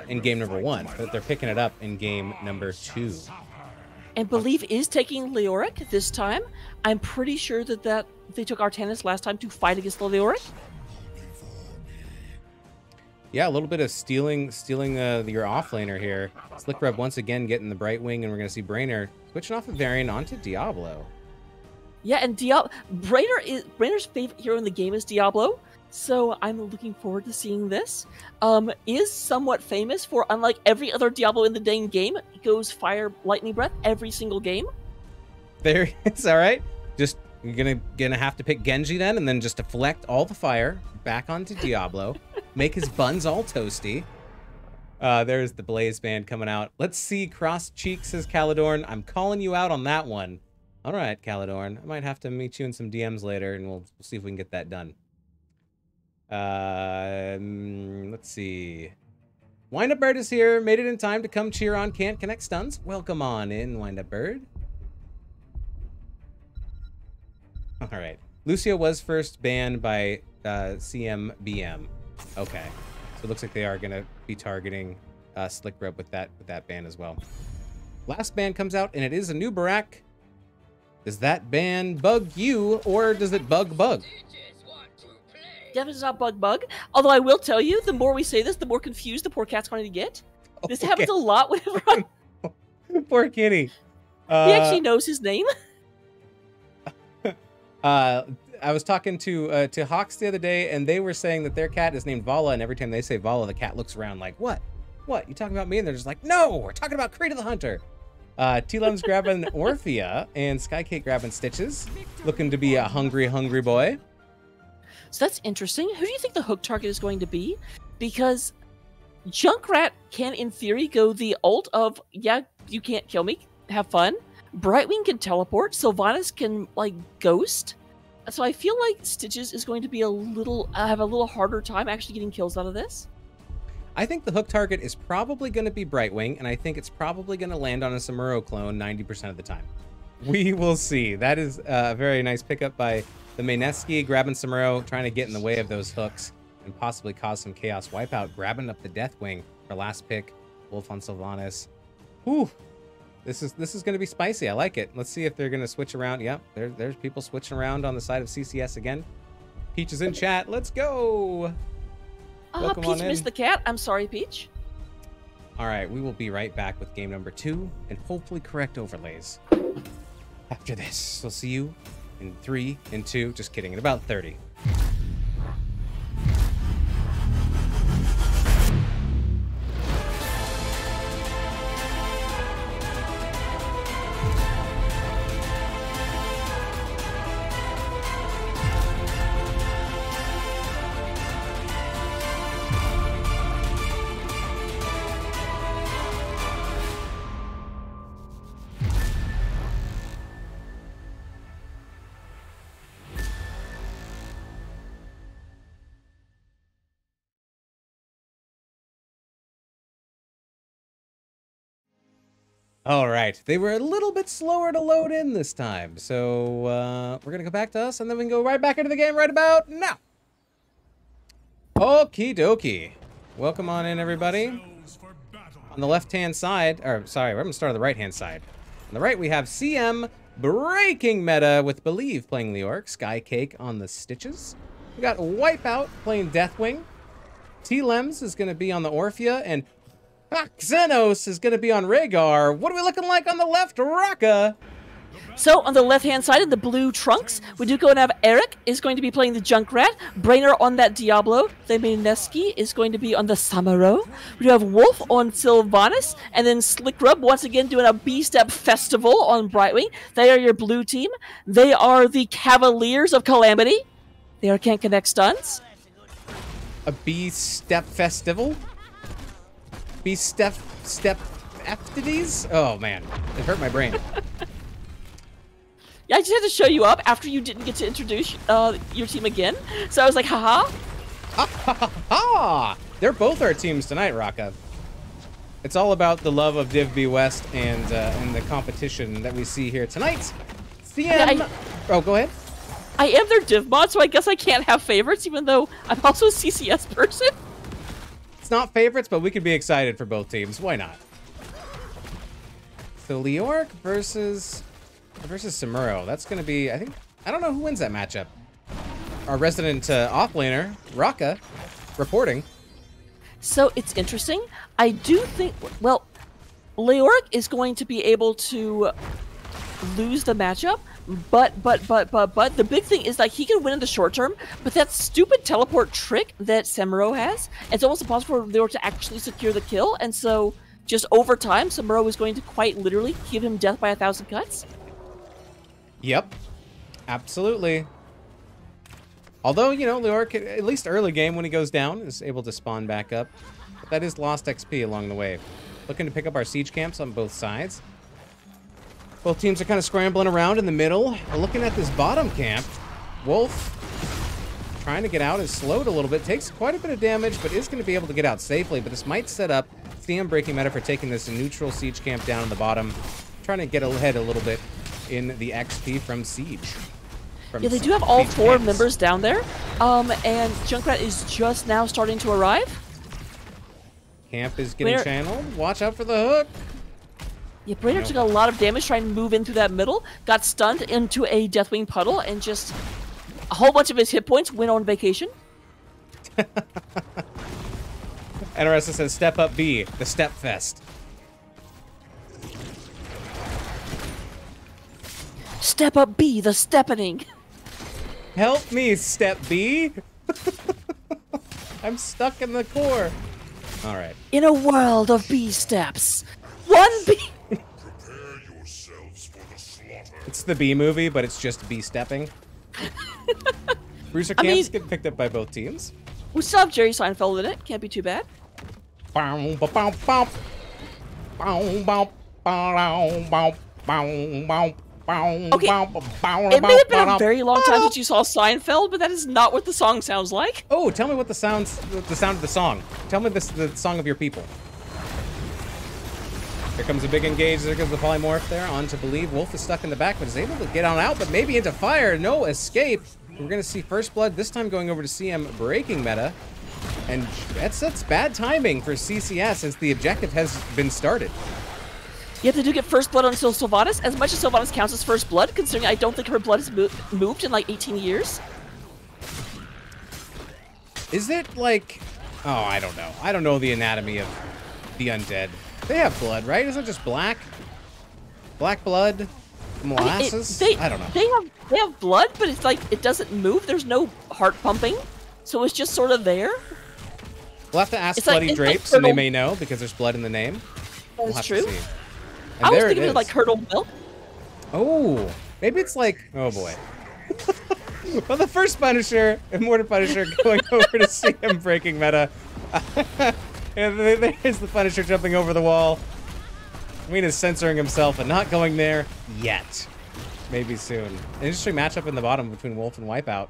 in game number 1, but they're picking it up in game number 2. And Believe is taking Leoric this time. I'm pretty sure that they took Artanis last time to fight against the Leoric. Yeah, a little bit of stealing your offlaner here. Slick once again getting the Brightwing, and we're going to see Brainer switching off of Varian onto Diablo. Yeah, and Brainer's favorite hero in the game is Diablo, so I'm looking forward to seeing this. Is somewhat famous for, unlike every other Diablo in the dang game, he goes Fire Lightning Breath every single game. There it is, all right. Just you're gonna have to pick Genji then, and then just deflect all the fire back onto Diablo, make his buns all toasty. There's the Blaze Band coming out. Let's see Cross Cheeks, says Caladorn. I'm calling you out on that one. All right, Caladorn. I might have to meet you in some DMs later, and we'll see if we can get that done. Let's see. Wind Up Bird is here. Made it in time to come cheer on Can't Connect Stuns. Welcome on in, Wind Up Bird. All right. Lucio was first banned by CMBM. Okay. So it looks like they are going to be targeting Slick Rub with that ban as well. Last ban comes out, and it is a new Barak. Does that ban bug you, or does it bug? Definitely does not bug. Although I will tell you, the more we say this, the more confused the poor cat's going to get. This happens a lot whenever Poor kitty. He actually knows his name. I was talking to Hawks the other day, and they were saying that their cat is named Vala, and every time they say Vala, the cat looks around like, what? What? You talking about me? And they're just like, no, we're talking about Creed of the Hunter. T-Lum's grabbing Orphea, and Skycake grabbing Stitches. Looking to be a hungry boy. So that's interesting. Who do you think the hook target is going to be? Because Junkrat can, in theory, go the ult of, yeah, you can't kill me, have fun. Brightwing can teleport. Sylvanas can, like, ghost. So I feel like Stitches is going to be have a little harder time actually getting kills out of this. I think the hook target is probably going to be Brightwing, and I think it's probably going to land on a Samuro clone 90% of the time. We will see. That is a very nice pickup by the Maineski, grabbing Samuro, trying to get in the way of those hooks and possibly cause some chaos wipeout, grabbing up the Deathwing for last pick. Wolf on Sylvanas. Whew. This is going to be spicy. I like it. Let's see if they're going to switch around. Yep, there's people switching around on the side of CCS again. Peach is in chat. Let's go. Peach missed the cat. I'm sorry, Peach. All right, we will be right back with game number 2 and hopefully correct overlays after this. We'll see you in 3, in 2, just kidding, in about 30. All right, they were a little bit slower to load in this time, so we're gonna go back to us, and then we can go right back into the game right about now. Okie dokie. Welcome on in, everybody. On the left-hand side, or sorry, we're gonna start on the right-hand side. On the right, we have CM breaking meta with Believe playing Leoric, Skycake on the Stitches. We got Wipeout playing Deathwing. T-Lems is gonna be on the Orphea, and Xenos is going to be on Rhaegar. What are we looking like on the left, Raka? So, on the left-hand side in the blue trunks, we do go and have Eric is going to be playing the Junkrat, Brainer on that Diablo, Themineski is going to be on the Samuro, we do have Wolf on Sylvanas, and then Slickrub once again doing a B-Step Festival on Brightwing. They are your blue team. They are the Cavaliers of Calamity. They are Can't Connect Stuns. A B-Step Festival? B-Step Eftides? Oh, man. It hurt my brain. Yeah, I just had to show you up after you didn't get to introduce your team again. So I was like, haha. Ha ha ha ha! They're both our teams tonight, Raka. It's all about the love of Div B West and the competition that we see here tonight. CM... Oh, go ahead. I am their div mod, so I guess I can't have favorites, even though I'm also a CCS person. It's not favorites, but we could be excited for both teams. Why not? So Leoric versus Samuro. That's going to be, I don't know who wins that matchup. Our resident offlaner, Raka, reporting. So it's interesting. I do think, well, Leoric is going to be able to lose the matchup, but the big thing is, like, he can win in the short term, but that stupid teleport trick that Samuro has, it's almost impossible for Leoric to actually secure the kill, and so just over time, Samuro is going to quite literally give him death by 1,000 cuts. Yep, absolutely. Although, you know, Leoric, at least early game when he goes down, is able to spawn back up. But that is lost XP along the way. Looking to pick up our siege camps on both sides. Both teams are kind of scrambling around in the middle. We're looking at this bottom camp. Wolf, trying to get out, is slowed a little bit. Takes quite a bit of damage, but is going to be able to get out safely. But this might set up CM breaking meta for taking this neutral siege camp down in the bottom. Trying to get ahead a little bit in the XP from siege. Yeah, they do have all 4 members down there. And Junkrat is just now starting to arrive. Camp is getting channeled. Watch out for the hook. Yeah, Brainer took a lot of damage trying to move in through that middle, got stunned into a Deathwing puddle, and just a whole bunch of his hit points went on vacation. NRS says, step up B, the step fest. Step up B, the steppening. Help me, step B. I'm stuck in the core. All right. In a world of B steps, one B. Prepare yourselves for the slaughter. It's the B movie, but it's just B stepping. Brewster camps get picked up by both teams. We still have Jerry Seinfeld in it. Can't be too bad. Okay, it may have been a very long time since you saw Seinfeld, but that is not what the song sounds like. Oh, tell me what the sound of the song. Tell me the song of your people. Here comes a big engage. There goes the polymorph there. On to Believe. Wolf is stuck in the back, but is able to get on out, but maybe into fire. No escape. We're going to see First Blood, this time going over to CM breaking meta. And that's bad timing for CCS since the objective has been started. Yet they do get First Blood on Sylvanas, as much as Sylvanas counts as First Blood, considering I don't think her blood has moved in like 18 years. Is it like... Oh, I don't know. I don't know the anatomy of the undead. They have blood, right? Isn't it just black? Black blood? molasses? I don't know. They have blood, but it's like it doesn't move. There's no heart pumping, so it's just sort of there. We'll have to ask It's Bloody like Drapes, and they may know because there's blood in the name. We'll That's have to true. see. I And was there it thinking of like is. curdled milk. Oh, maybe it's like, oh boy. Well, the first Punisher, Immortal Punisher, going over to see him breaking meta. And there's the Punisher jumping over the wall. Ween is censoring himself and not going there yet. Maybe soon. An interesting matchup in the bottom between Wolf and Wipeout.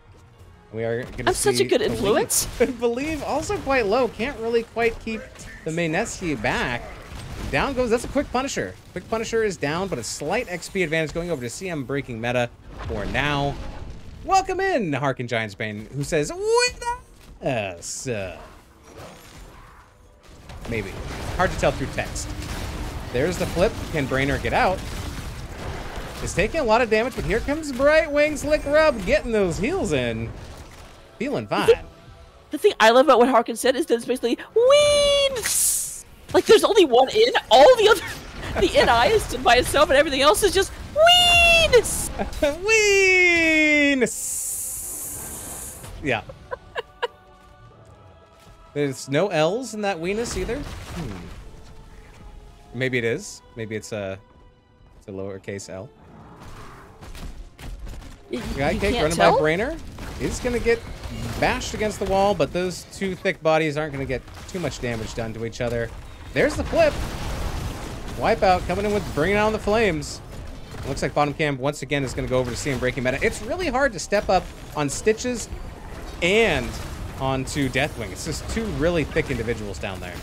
We are going to see. I'm such a good influence. Believe also quite low. Can't really quite keep the Mayneski back. Down goes. That's a quick Punisher. Quick Punisher is down, but a slight XP advantage going over to CM breaking meta for now. Welcome in, Harkin Giants Bane, who says, with us. Maybe. Hard to tell through text. There's the flip. Can Brainer get out? It's taking a lot of damage, but here comes Brightwing Slick Rub getting those heals in. Feeling fine. The thing I love about what Harkin said is that it's basically Weens! Like there's only one in, all the other the NI is by itself and everything else is just Weens! Weenus! Yeah. There's no L's in that weenus either. Maybe it is. Maybe it's a lowercase L. Guy Cake running by Brainer is going to get bashed against the wall, but those two thick bodies aren't going to get too much damage done to each other. There's the flip. Wipeout coming in with bringing on the flames. Looks like bottom cam once again is going to go over to CM breaking meta. It's really hard to step up on Stitches and onto Deathwing. It's just two really thick individuals down there.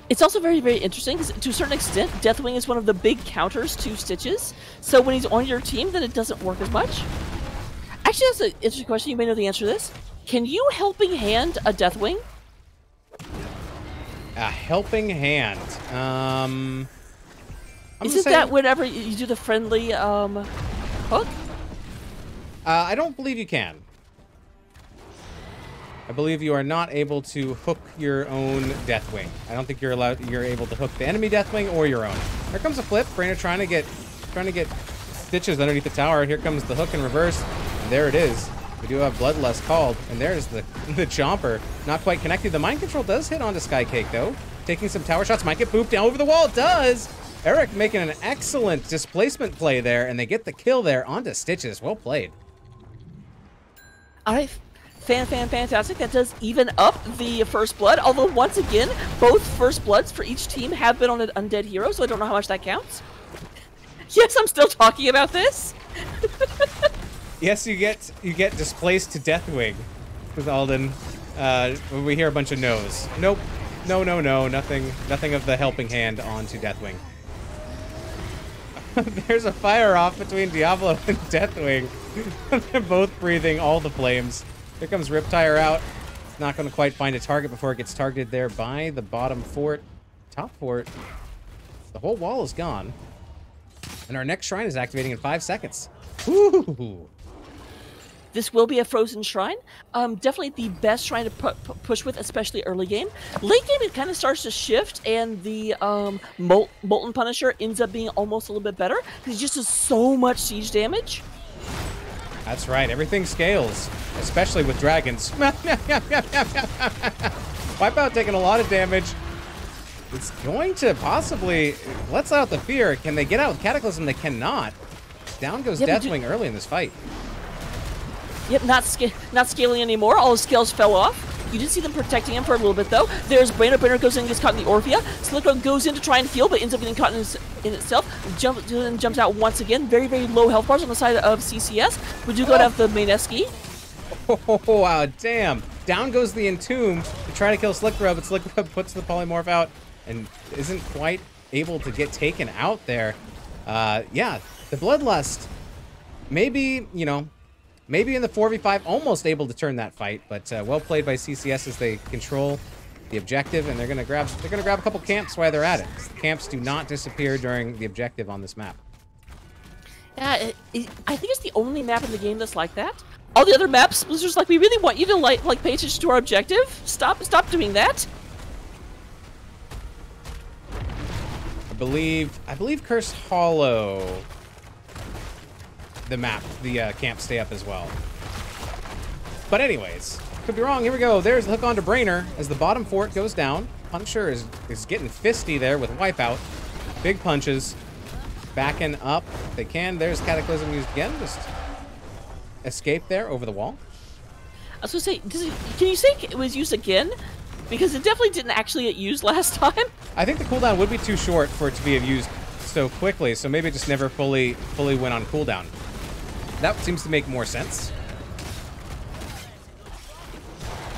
It's also very, very interesting because to a certain extent, Deathwing is one of the big counters to Stitches. So when he's on your team, then it doesn't work as much. Actually, that's an interesting question. You may know the answer to this. Can you helping hand a Deathwing? A helping hand. Isn't that whenever you do the friendly hook? I don't believe you can. I believe you are not able to hook your own Deathwing. I don't think you're able to hook the enemy Deathwing or your own. Here comes a flip. Brainer trying to get Stitches underneath the tower. Here comes the hook in reverse. And there it is. We do have Bloodlust called. And there's the Chomper. Not quite connected. The mind control does hit onto Skycake though. Taking some tower shots. Might get booped down over the wall. It does. Eric making an excellent displacement play there. And they get the kill there onto Stitches. Well played. Fantastic. That does even up the first blood. Although, once again, both first bloods for each team have been on an undead hero, so I don't know how much that counts. Yes, I'm still talking about this. Yes, you get displaced to Deathwing with Alden. We hear a bunch of no's. Nope. No. Nothing of the helping hand onto Deathwing. There's a fire off between Diablo and Deathwing. They're both breathing all the flames. Here comes Riptire out. It's not going to quite find a target before it gets targeted there by the bottom fort. Top fort. The whole wall is gone. And our next shrine is activating in 5 seconds. Ooh. This will be a frozen shrine. Definitely the best shrine to push with, especially early game. Late game, it kind of starts to shift, and the Molten Punisher ends up being almost a little bit better because he just does so much siege damage. That's right. Everything scales, especially with dragons. Wipeout taking a lot of damage. It's going to possibly lets out the fear. Can they get out with Cataclysm? They cannot. Down goes Deathwing early in this fight. Yep, not scaling anymore. All his scales fell off. You did see them protecting him for a little bit, though. There's Brainer. Brainer goes in and gets caught in the Orphea. Slicker goes in to try and heal, but ends up getting caught in itself. Jumps out once again. Very, very low health bars on the side of CCS. We do go to have the Mayneski. Oh, wow, damn. Down goes the Entomb to try to kill Slickrub, but Slickrub puts the Polymorph out and isn't quite able to get taken out there. Yeah, the Bloodlust. Maybe, you know, maybe in the 4v5, almost able to turn that fight, but well played by CCS as they control the objective, and they're gonna grab a couple camps while they're at it. The camps do not disappear during the objective on this map. I think it's the only map in the game that's like that. All the other maps, Blizzard's like, we really want you to like pay attention to our objective. Stop doing that. I believe Curse Hollow the map, the camp stay up as well. But anyways, could be wrong. Here we go. There's the hook onto Brainer as the bottom fort goes down. Punisher is getting fisty there with Wipeout. Big punches. Backing up if they can. There's Cataclysm used again. Just escape there over the wall. I was going to say, can you say it was used again? Because it definitely didn't actually get used last time. I think the cooldown would be too short for it to be used so quickly, so maybe it just never fully went on cooldown. That seems to make more sense.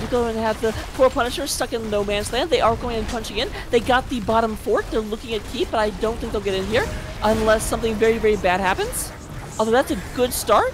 We're going to have the poor Punishers stuck in no man's land. They are going and punching in. They got the bottom fort. They're looking at keep, but I don't think they'll get in here unless something very, very bad happens. Although that's a good start.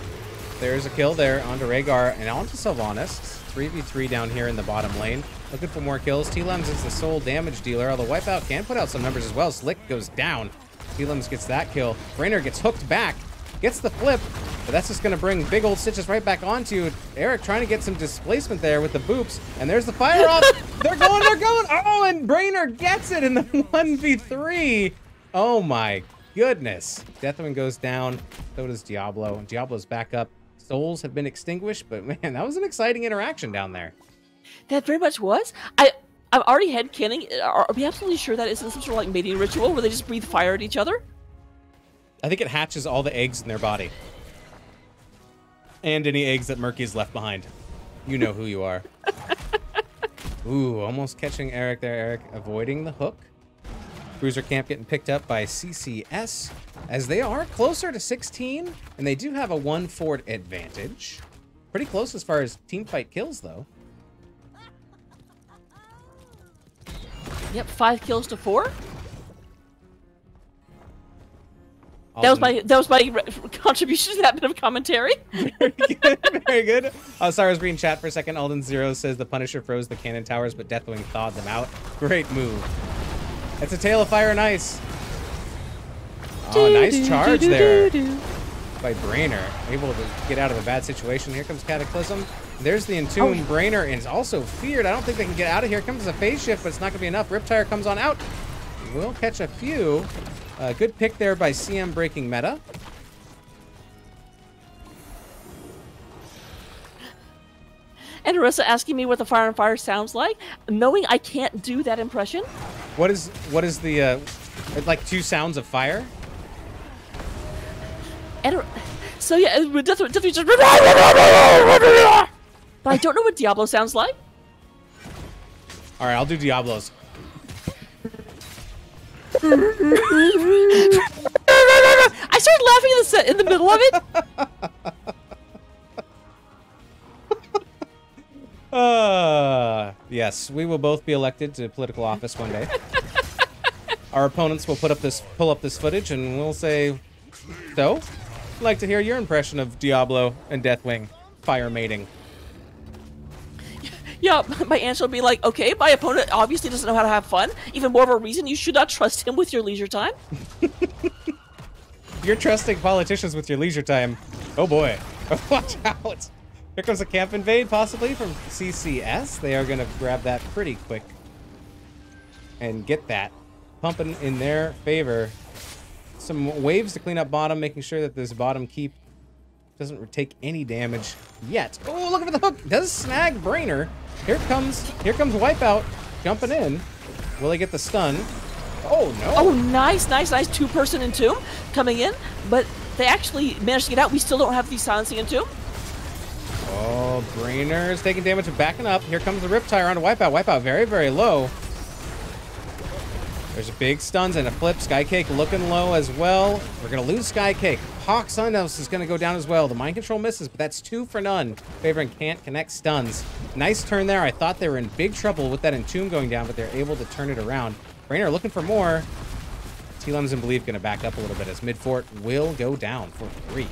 There's a kill there onto Rhaegar and onto Sylvanas. 3v3 down here in the bottom lane. Looking for more kills. T-Lems is the sole damage dealer, although Wipeout can put out some numbers as well. Slick goes down. T-Lems gets that kill. Brainer gets hooked back. Gets the flip, but that's just going to bring big old stitches right back onto you. Eric trying to get some displacement there with the boops, and there's the fire off. They're going. Oh, and Brainer gets it in the 1v3. Oh my goodness. Deathwing goes down. So does Diablo. And Diablo's back up. Souls have been extinguished, but man, that was an exciting interaction down there. That very much was. I'm already headcanon. Are we absolutely sure that isn't some sort of like mating ritual where they just breathe fire at each other? I think it hatches all the eggs in their body. And any eggs that Murky's left behind. You know who you are. Ooh, almost catching Eric there. Eric avoiding the hook. Bruiser camp getting picked up by CCS. As they are closer to 16. And they do have a 1 fort advantage. Pretty close as far as team fight kills, though. Yep, 5 kills to 4. That was my contribution to that bit of commentary. Very good. Very good. Sorry, I was reading chat for a second. Alden Zero says the Punisher froze the cannon towers, but Deathwing thawed them out. Great move. It's a Tail of Fire and Ice. Oh, nice charge there by Brainer. Able to get out of a bad situation. Here comes Cataclysm. There's the Entomb. Brainer is also feared. I don't think they can get out of here. Comes a phase shift, but it's not going to be enough. Riptire comes on out. We'll catch a few. Good pick there by CM breaking meta. And Arissa asking me what the fire on fire sounds like, knowing I can't do that impression. What is the like 2 sounds of fire? And so yeah, definitely just. But I don't know what Diablo sounds like. All right, I'll do Diablos. I started laughing in the middle of it. Yes, we will both be elected to political office one day. Our opponents will pull up this footage, and we'll say, "So, I'd like to hear your impression of Diablo and Deathwing fire mating." Yeah, my answer will be like, okay, my opponent obviously doesn't know how to have fun. Even more of a reason you should not trust him with your leisure time. You're trusting politicians with your leisure time. Oh boy. Watch out. Here comes a camp invade, possibly, from CCS. They are going to grab that pretty quick. And get that. Pumping in their favor. Some waves to clean up bottom, making sure that this bottom keep doesn't take any damage yet. Oh, look for the hook. Does snag Brainer. Here comes Wipeout jumping in. Will they get the stun? Oh, no. Oh, nice. 2-person Entomb coming in, but they actually managed to get out. We still don't have the silencing Entomb. Oh, Brainer is taking damage and backing up. Here comes the Riptire onto Wipeout. Wipeout very, very low. There's a big stuns and a flip. Skycake looking low as well. We're going to lose Skycake. Hawk Sunhouse is going to go down as well. The mind control misses, but that's 2 for none. Favoring can't connect stuns. Nice turn there. I thought they were in big trouble with that Entomb going down, but they're able to turn it around. Brainer looking for more. T-Lems and Believe going to back up a little bit as mid-fort will go down for 3.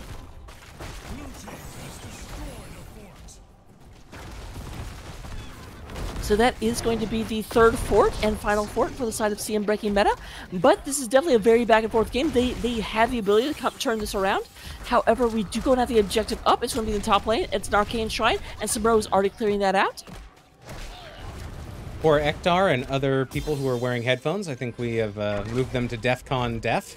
So that is going to be the 3rd fort and final fort for the side of CM breaking meta. But this is definitely a very back and forth game. They have the ability to turn this around. However, we do go and have the objective up. It's going to be in the top lane. It's an Arcane Shrine, and Sabro is already clearing that out. For Ektar and other people who are wearing headphones, I think we have moved them to DEF CON Def.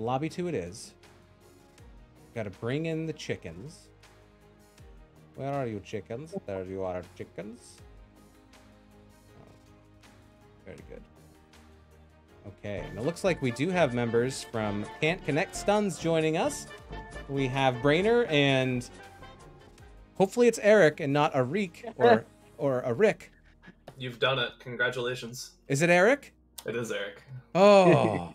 Lobby 2 it is. Gotta bring in the chickens. Where are you, chickens? There you are, chickens. Oh, very good. Okay, and it looks like we do have members from Can't Connect Stuns joining us. We have Brainer and hopefully it's Eric and not a Reek or a Rick. You've done it. Congratulations. Is it Eric? It is Eric. Oh,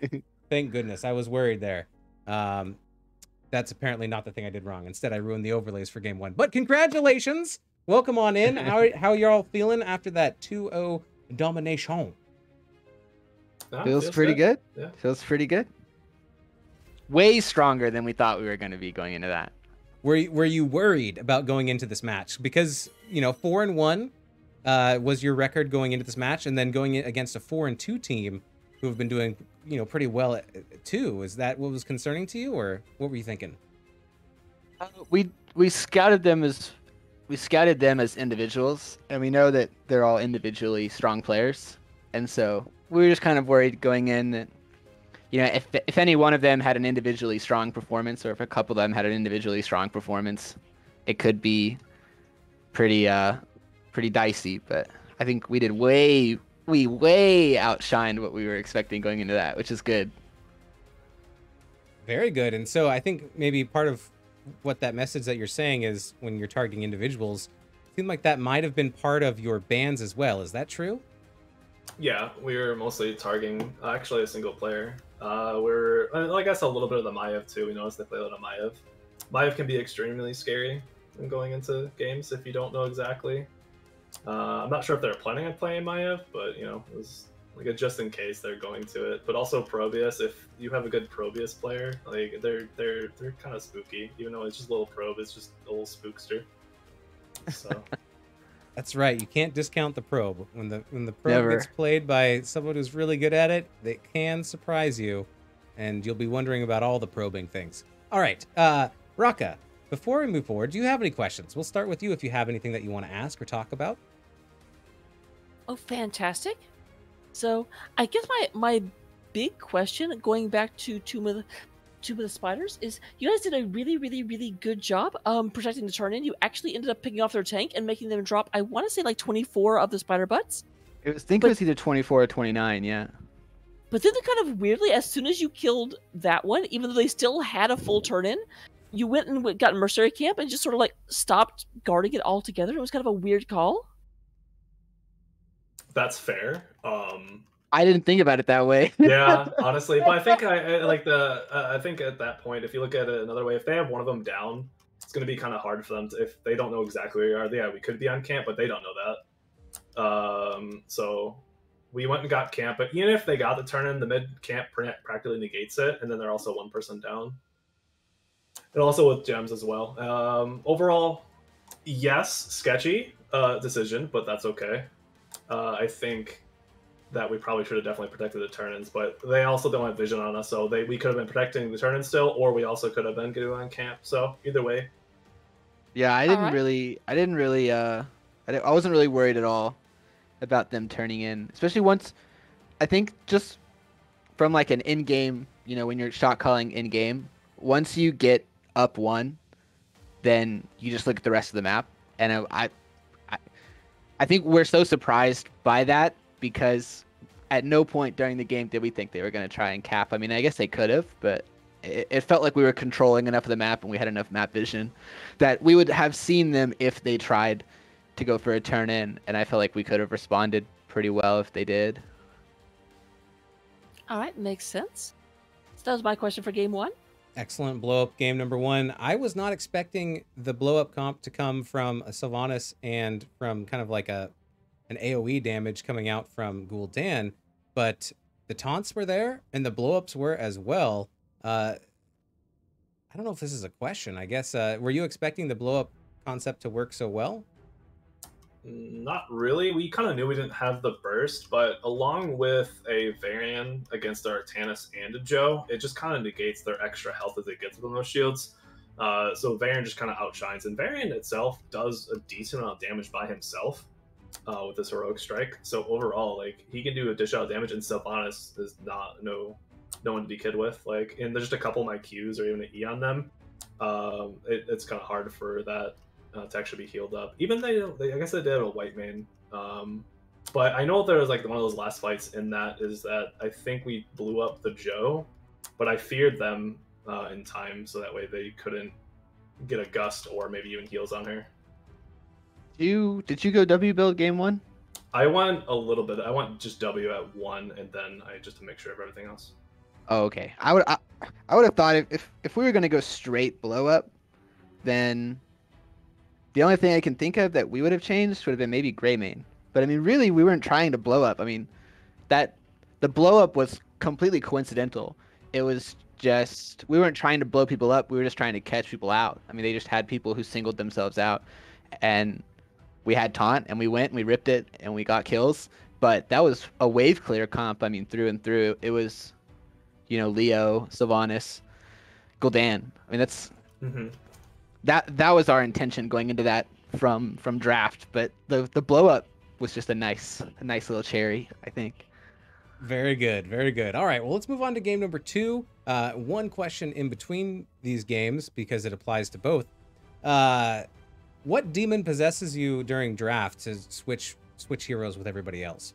thank goodness. I was worried there. That's apparently not the thing I did wrong. Instead, I ruined the overlays for game 1. But congratulations! Welcome on in. How y'all feeling after that 2-0 domination? Feels pretty good. Yeah. Feels pretty good. Way stronger than we thought we were going to be going into that. Were you worried about going into this match? Because, 4-1 was your record going into this match, and then going against a 4-2 team who have been doing, pretty well too. Is that what was concerning to you, or what were you thinking? We scouted them as individuals, and we know that they're all individually strong players, and so we were just kind of worried going in that, if any one of them had an individually strong performance, or if a couple of them had an individually strong performance, it could be pretty dicey. But I think we did way outshined what we were expecting going into that, which is good. Very good. And so I think maybe part of what that message that you're saying is when you're targeting individuals, it seemed like that might have been part of your bans as well. Is that true? Yeah, we were mostly targeting actually a single player. I guess a little bit of the Maiev too. We noticed they play a lot of Maiev. Maiev can be extremely scary when going into games if you don't know exactly. I'm not sure if they're planning on playing Maiev, but it was like a just in case they're going to it. But also Probius, if you have a good Probius player, like they're kind of spooky. Even though it's just a little probe, it's just a little spookster. So. That's right. You can't discount the probe. When the probe Never. gets played by someone who's really good at it, they can surprise you, and you'll be wondering about all the probing things. All right, Raka, before we move forward, do you have any questions? We'll start with you if you have anything that you want to ask or talk about. Oh, fantastic. So I guess my big question, going back to Tomb of the Spiders, is you guys did a really good job protecting the turn-in. You actually ended up picking off their tank and making them drop, I want to say, like 24 of the spider butts. It was either 24 or 29, yeah. But then kind of weirdly, as soon as you killed that one, even though they still had a full turn-in, you went and got Mercenary Camp and just sort of like stopped guarding it altogether. It was kind of a weird call. That's fair. I didn't think about it that way. Yeah, honestly, but I think I think at that point, if you look at it another way, if they have one of them down, it's going to be kind of hard for them if they don't know exactly where you are. Yeah, we could be on camp, but they don't know that. So we went and got camp, but even if they got the turn in, the mid camp practically negates it, and then they're also one person down. And also with gems as well. Overall, yes, sketchy decision, but that's okay. I think that we probably should have definitely protected the turn-ins, but they also don't have vision on us, so we could have been protecting the turn-ins still, or we also could have been getting on camp. So either way. Yeah, I wasn't really worried at all about them turning in, especially once, I think just from like an in-game, when you're shot calling in-game, once you get up one, then you just look at the rest of the map, and I think we're so surprised by that because at no point during the game did we think they were going to try and cap. I mean, I guess they could have, but it felt like we were controlling enough of the map and we had enough map vision that we would have seen them if they tried to go for a turn in, and I felt like we could have responded pretty well if they did. All right, makes sense. So that was my question for game 1. Excellent blow-up game number 1. I was not expecting the blow-up comp to come from a Sylvanas and from kind of like an AoE damage coming out from Gul'dan, but the taunts were there and the blow-ups were as well. I don't know if this is a question. I guess, were you expecting the blow-up concept to work so well? Not really. We kind of knew we didn't have the burst, but along with a Varian against our Tannis and a Joe, it just kind of negates their extra health as they get to those shields. So Varian just kind of outshines, and Varian itself does a decent amount of damage by himself with this heroic strike. So overall, like, he can do a dish out damage, and Sylvanas is no one to be kid with. Like, and there's just a couple of my Qs or even an E on them. It's kind of hard for that to actually be healed up. Even I guess they did a white main. But I know there was like one of those last fights in that is that I think we blew up the Joe, but I feared them in time so that way they couldn't get a gust or maybe even heals on her. Did you go W build game 1? I went a little bit. I went just W at 1, and then I just to make sure of everything else. Oh, okay. I would have thought if we were gonna go straight blow up, then the only thing I can think of that we would have changed would have been maybe gray main. But I mean, really, we weren't trying to blow up. I mean, the blow up was completely coincidental. It was just we weren't trying to blow people up. We were just trying to catch people out. I mean, they just had people who singled themselves out, and we had taunt, and we went and we ripped it, and we got kills. But that was a wave clear comp. I mean, through and through. It was, Leo, Sylvanas, Gul'dan. I mean, that's that was our intention going into that from draft. But the blow up was just a nice little cherry, I think. Very good, very good. All right, well, let's move on to game number 2. One question in between these games because it applies to both. What demon possesses you during draft to switch heroes with everybody else?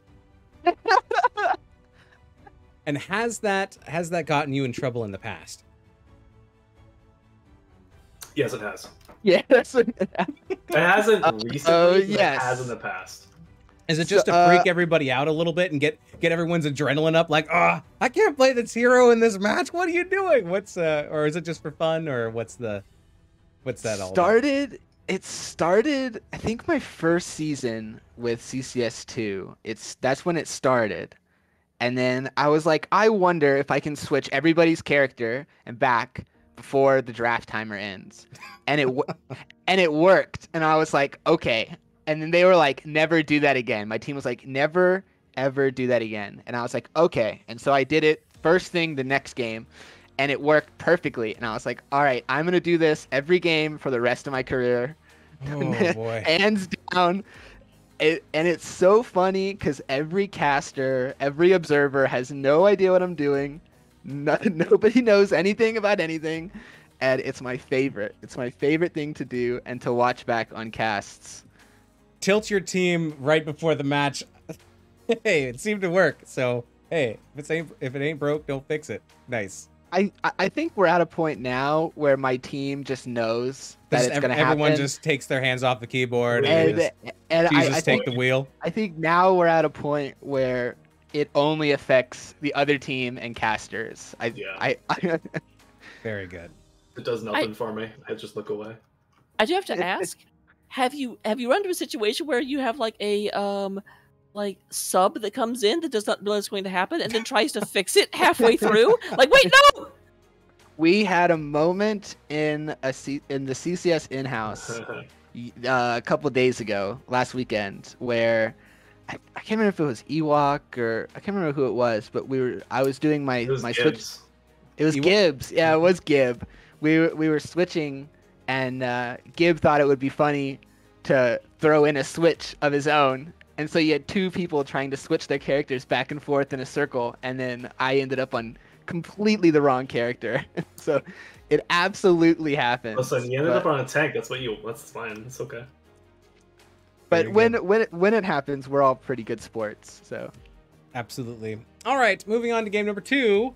And has that gotten you in trouble in the past? Yes, it has. Yes. It hasn't recently, but it has in the past. Is it just to freak everybody out a little bit and get everyone's adrenaline up? Like, I can't play this hero in this match. What are you doing? Or is it just for fun? Or what's that all about? It started, I think, my first season with CCS2. That's when it started. And then I was like, I wonder if I can switch everybody's character and back before the draft timer ends. And it worked. And I was like, okay. And then they were like, never do that again. My team was like, never, ever do that again. And I was like, okay. And so I did it first thing the next game. And it worked perfectly. And I was like, all right, I'm going to do this every game for the rest of my career. Oh, boy. Hands down. And it's so funny because every caster, every observer has no idea what I'm doing. Nobody knows anything about anything. And it's my favorite. It's my favorite thing to do and to watch back on casts. Tilt your team right before the match. Hey, it seemed to work. So, hey, if it ain't broke, don't fix it. Nice. I think we're at a point now where my team just knows that it's going to happen. Everyone just takes their hands off the keyboard and I take the wheel. I think now we're at a point where it only affects the other team and casters. Very good. It does nothing for me. I just look away. I do have to ask, have you run into a situation where you have like a sub that comes in that does not know what's going to happen and then tries to fix it halfway through? Like, wait, no! We had a moment in the CCS in-house a couple of days ago, last weekend, where I can't remember if it was Ewok or I can't remember who it was, but I was doing my switch. It was Gibbs. Yeah, it was Gib. We were switching, and Gib thought it would be funny to throw in a switch of his own. And so you had two people trying to switch their characters back and forth in a circle, and then I ended up on completely the wrong character. So it absolutely happened. Listen, you ended up on a tank. That's fine. It's okay. But when it happens, we're all pretty good sports. So absolutely. All right, moving on to game number 2.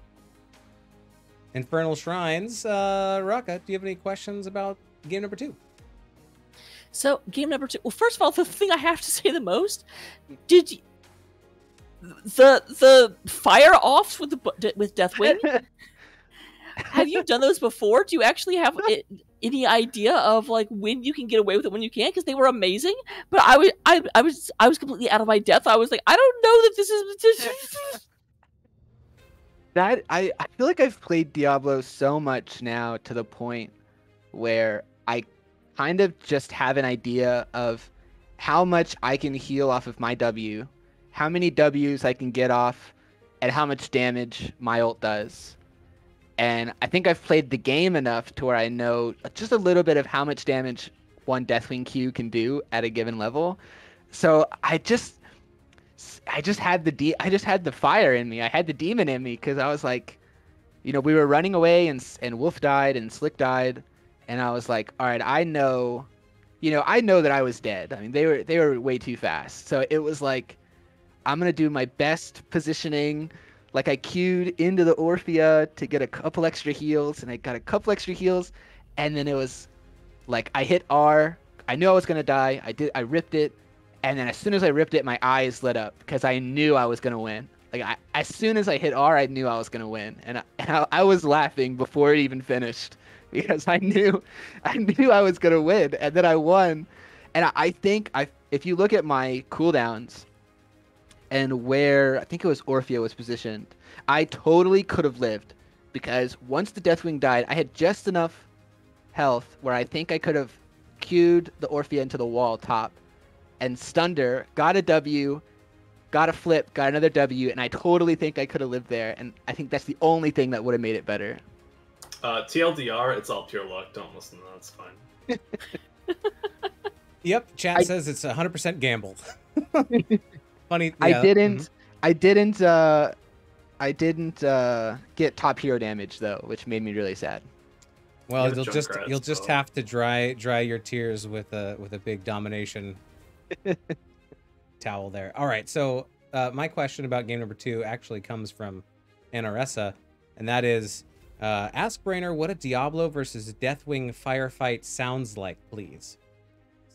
Infernal Shrines. Raka, do you have any questions about game number 2? So, game number 2. Well, first of all, the thing I have to say the most, did you, the fire offs with Deathwing? Have you done those before? Do you actually have any idea of like when you can get away with it, when you can't? Because they were amazing, but I was completely out of my depth. I was like, I don't know that this is. That I feel like I've played Diablo so much now to the point where I kind of just have an idea of how much I can heal off of my W, how many Ws I can get off, and how much damage my ult does. And I think I've played the game enough to where I know just a little bit of how much damage one Deathwing Q can do at a given level. So I just had the fire in me. I had the demon in me because I was like, we were running away and Wolf died and Slick died, and I was like, all right, I know that I was dead. I mean, they were way too fast. So it was like, I'm gonna do my best positioning. Like I queued into the Orphea to get a couple extra heals, and I got a couple extra heals, and then it was like I hit R. I knew I was gonna die. I ripped it, and then as soon as I ripped it, my eyes lit up because I knew I was gonna win. Like as soon as I hit R, I knew I was gonna win, and I was laughing before it even finished because I knew I was gonna win, and then I won. And I think if you look at my cooldowns and where I think it was Orphea was positioned, I totally could have lived because once the Deathwing died, I had just enough health where I think I could have queued the Orphea into the wall top and stunned her, got a W, got a flip, got another W, and I totally think I could have lived there. And I think that's the only thing that would have made it better. TLDR, it's all pure luck. Don't listen to that. It's fine. Yep, chat says it's 100% gamble. Funny. Yeah. Mm-hmm. I didn't get top hero damage though, which made me really sad. Well, you'll just have to dry your tears with a big domination towel there. All right, so my question about game number 2 actually comes from Anaressa, and that is, ask Brainer what a Diablo versus Deathwing firefight sounds like, please.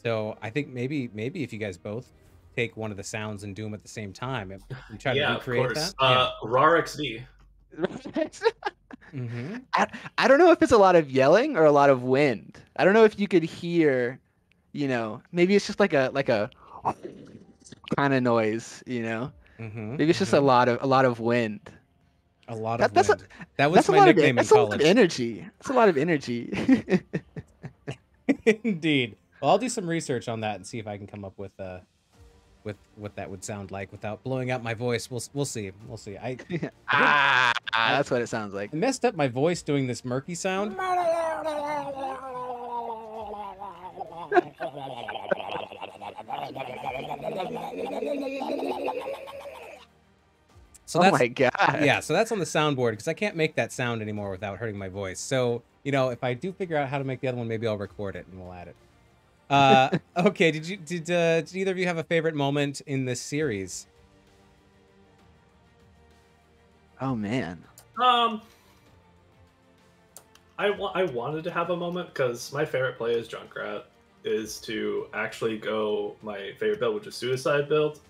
So I think maybe if you guys both take one of the sounds and do them at the same time and try to recreate that. RAR XD. Mm-hmm. I don't know if it's a lot of yelling or a lot of wind. I don't know if you could hear, maybe it's just like a kind of noise, Mm-hmm. Maybe it's just a lot of wind. A lot of wind. That was my nickname in college. That's a lot of energy. That's a lot of energy. Indeed. Well, I'll do some research on that and see if I can come up with what that would sound like without blowing out my voice. We'll see. That's what it sounds like. I messed up my voice doing this murky sound. So oh my god. Yeah, so that's on the soundboard because I can't make that sound anymore without hurting my voice. So, if I do figure out how to make the other one, maybe I'll record it and we'll add it. Okay, did either of you have a favorite moment in this series? Oh man. I wanted to have a moment because my favorite play as Junkrat is to actually go my favorite build, which is Suicide build,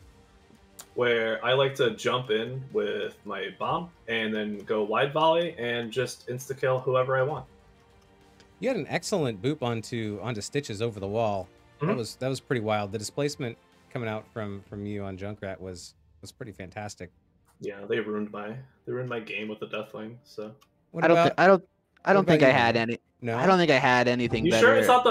where I like to jump in with my bomb and then go wide volley and just insta kill whoever I want. You had an excellent boop onto Stitches over the wall. Mm-hmm. That was pretty wild. The displacement coming out from you on Junkrat was pretty fantastic. Yeah, they ruined my game with the Deathwing. So I don't think I had any. No, I don't think I had anything. You better. sure it's not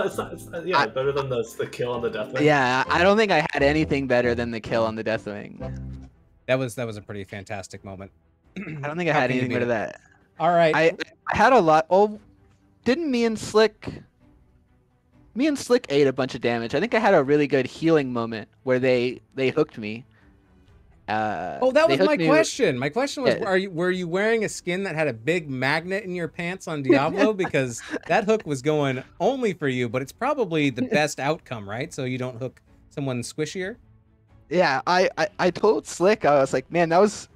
better than the kill on the Deathwing? Yeah, I don't think I had anything better than the kill on the Deathwing. That was a pretty fantastic moment. I don't think I had anything better than that. All right, I had a lot. Oh, didn't me and Slick ate a bunch of damage. I think I had a really good healing moment where they hooked me. That was my question. My question was, were you wearing a skin that had a big magnet in your pants on Diablo? Because that hook was going only for you, but it's probably the best outcome, right? So you don't hook someone squishier? Yeah, I told Slick, I was like, man, that was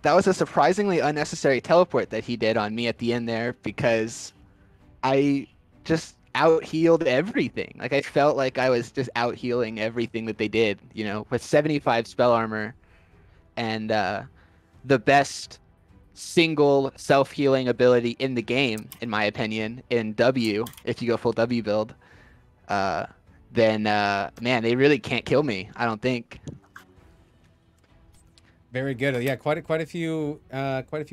a surprisingly unnecessary teleport that he did on me at the end there, because I just out-healed everything. Like, I felt like I was just out-healing everything that they did, with 75 spell armor and the best single self-healing ability in the game, in my opinion, in W, if you go full W build, then man, they really can't kill me, I don't think. Very good. Yeah, quite a few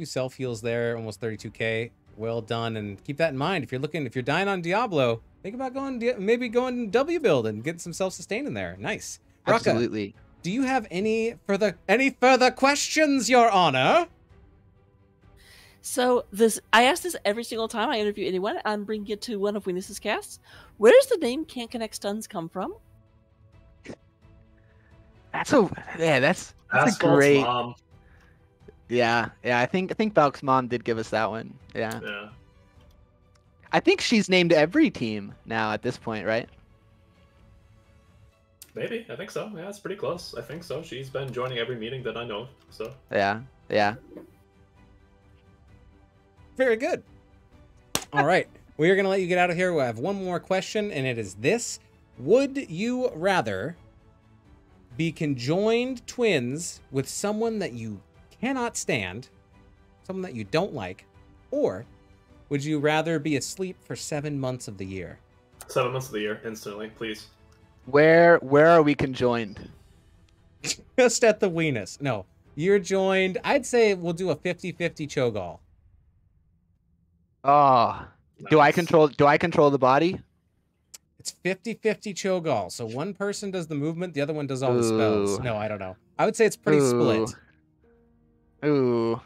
self heals there. Almost 32k. Well done, and keep that in mind if you're dying on Diablo. Think about going W build and getting some self sustain in there. Nice. Raka, absolutely. Do you have any further questions, Your Honor? So I ask this every single time I interview anyone. I'm bringing it to one of Weenus's casts. Where does the name Can't Connect Stuns come from? That's a great. Mom. Yeah, I think Valk's mom did give us that one. Yeah. Yeah. I think she's named every team now at this point, right? Maybe. I think so. Yeah, it's pretty close. I think so. She's been joining every meeting that I know of. So. Yeah. Very good. All right. We are going to let you get out of here. We have one more question, and it is this. Would you rather be conjoined twins with someone that you cannot stand, someone that you don't like, or would you rather be asleep for 7 months of the year? 7 months of the year, instantly, please. Where are we conjoined? Just at the weenus. No, you're joined. I'd say we'll do a 50-50 cho'Gall. Oh, do I Nice. control the body? It's 50-50 cho'Gall. So one person does the movement, the other one does all the spells. Ooh. No, I don't know. I would say it's pretty split. Ooh.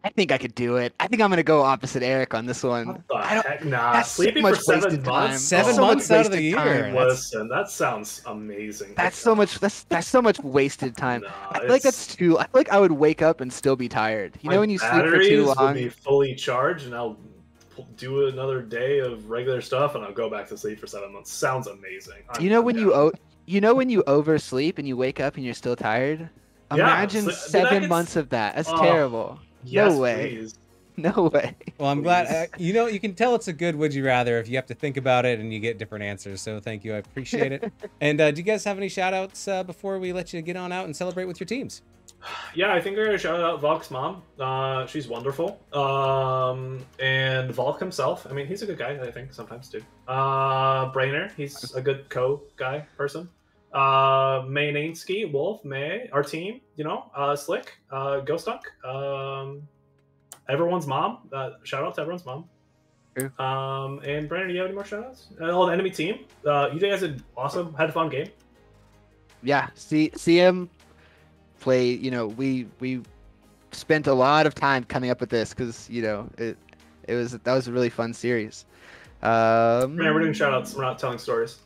I think I could do it. I think I'm gonna go opposite Eric on this one. What the I don't- heck? Nah, that's so sleeping for much 7 wasted time. months. 7 so much months out of the wasted year. time. Listen, that sounds amazing. That's so much. That's so much wasted time. Nah, I feel like that's too. I feel like I would wake up and still be tired. You know, when you sleep for too Will long. be fully charged, and I'll do another day of regular stuff, and I'll go back to sleep for 7 months. Sounds amazing. You know when down. you know when you oversleep and you wake up and you're still tired. Yeah, Imagine so- dude, 7 months of that. That's Oh, terrible. Yes, no way. please. No way. Well, I'm glad. You can tell it's a good would you rather if you have to think about it and you get different answers. So thank you. I appreciate it. And do you guys have any shout outs before we let you get on out and celebrate with your teams? Yeah, I think we're gonna shout out Valk's mom. She's wonderful. And Valk himself. I mean, he's a good guy. I think sometimes too. Brainer, he's a good guy person. Maynansky, Wolf, May, our team. Slick, Ghost Dunk. Everyone's mom. Shout out to everyone's mom. True. And Brandon, do you have any more shout outs? The enemy team. You guys did awesome. Had a fun game. Yeah. See him play. We spent a lot of time coming up with this because that was a really fun series. Brandon, we're doing shout outs. We're not telling stories.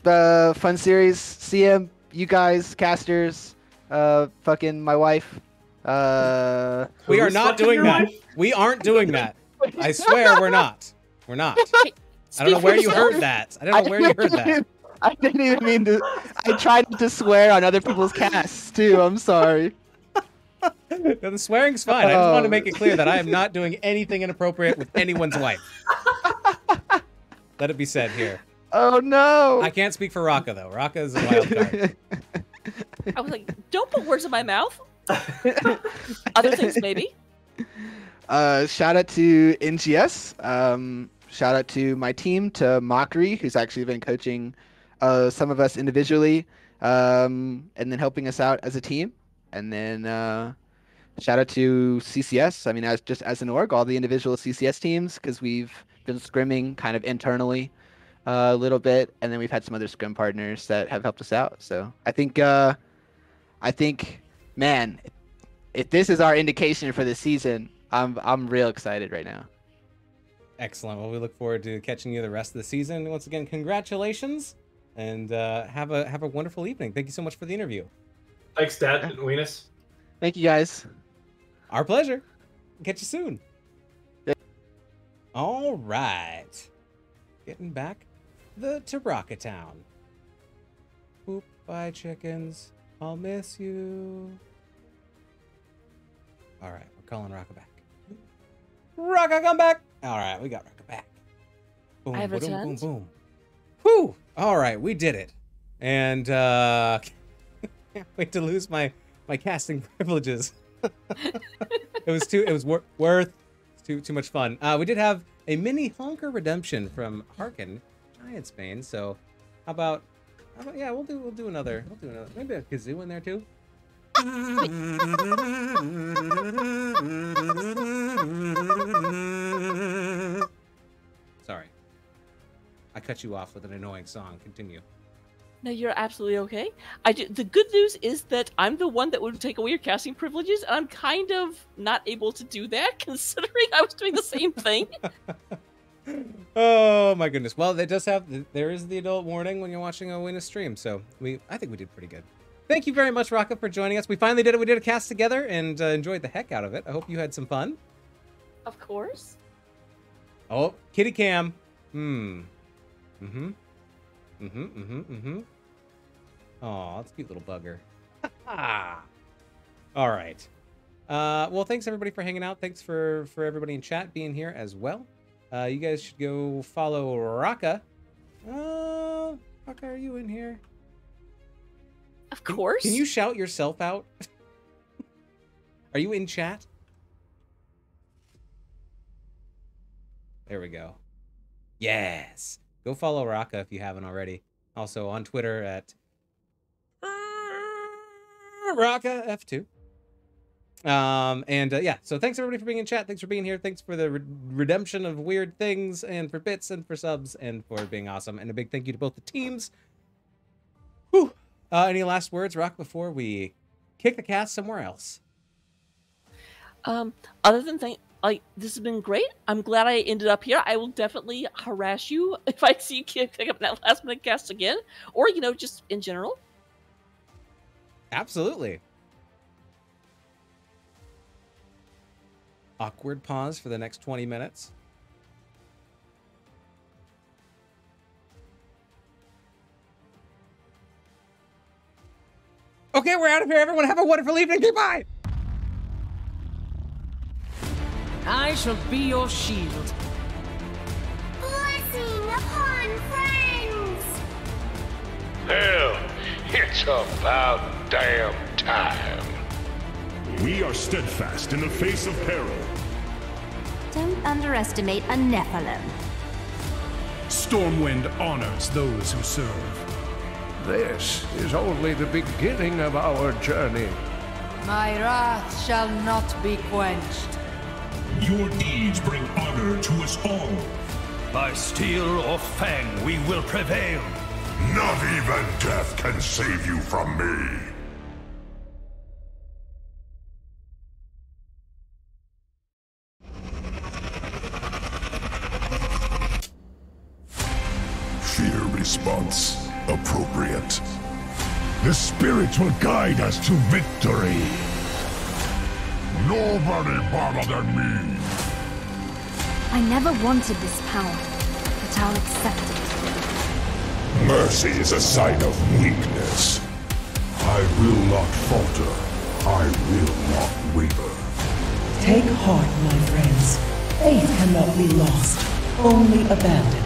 The fun series. CM, you guys, casters, fucking my wife. We are Who's not fucking doing your that. wife? We aren't doing that. I swear we're not. We're not. I don't know where you heard that. I don't know where you heard that. I didn't even mean to. I tried to swear on other people's casts too. I'm sorry. No, the swearing's fine. I just want to make it clear that I am not doing anything inappropriate with anyone's wife. Let it be said here. Oh no. I can't speak for Raka though. Raka is a wild card. I was like, don't put words in my mouth. Other things, maybe. Shout out to NGS. Shout out to my team, to Mockery, who's actually been coaching some of us individually, and then helping us out as a team. And then shout out to CCS. I mean, as an org, all the individual CCS teams, because we've been scrimming kind of internally a little bit, and then we've had some other scrim partners that have helped us out. So I think, man, if this is our indication for the season, I'm real excited right now. Excellent. Well, we look forward to catching you the rest of the season. Once again, congratulations, and have a wonderful evening. Thank you so much for the interview. Thanks, Dad and Weenus. Thank you, guys. Our pleasure. Catch you soon. Yeah. All right. Getting back to Rocket Town. Boop, bye, chickens. I'll miss you. All right, we're calling Raka back. Raka, come back. All right, we got Raka back. Boom, I have boom, boom, returned. boom. Whew. All right, we did it. And can't wait to lose my casting privileges. It was too much fun. We did have a mini honker redemption from Harkin Giants Bane. So how about yeah, we'll do another. Maybe a kazoo in there too. Sorry. I cut you off with an annoying song. Continue. No, you're absolutely okay. The good news is that I'm the one that would take away your casting privileges, and I'm kind of not able to do that, considering I was doing the same thing. Oh my goodness. Well, there is the adult warning when you're watching a Weenus stream, so I think we did pretty good. Thank you very much, Raka, for joining us. We finally did it. We did a cast together and enjoyed the heck out of it. I hope you had some fun. Of course. Oh, kitty cam. Aw, that's a cute little bugger. All right. Well, thanks everybody for hanging out. Thanks for everybody in chat being here as well. You guys should go follow Raka. Raka, are you in here? Of course. Can you shout yourself out? Are you in chat? There we go. Yes. Go follow Raka if you haven't already. Also on Twitter at Raka F2. Yeah, so thanks everybody for being in chat. Thanks for being here. Thanks for the redemption of weird things and for bits and for subs and for being awesome. And a big thank you to both the teams. Whew. Any last words, Rock, before we kick the cast somewhere else? Other than this has been great. I'm glad I ended up here. I will definitely harass you if I see you pick up that last minute cast again, or just in general. Absolutely. Awkward pause for the next 20 minutes. Okay, we're out of here. Everyone have a wonderful evening. Goodbye. I shall be your shield. Blessing upon friends! Hell, it's about damn time. We are steadfast in the face of peril. Don't underestimate a Nephilim. Stormwind honors those who serve. This is only the beginning of our journey. My wrath shall not be quenched. Your deeds bring honor to us all. By steel or fang, we will prevail. Not even death can save you from me. Fear response appropriate. The spirits will guide us to victory. Nobody better than me. I never wanted this power, but I'll accept it. Mercy is a sign of weakness. I will not falter. I will not waver. Take heart, my friends. Faith cannot be lost, only abandoned.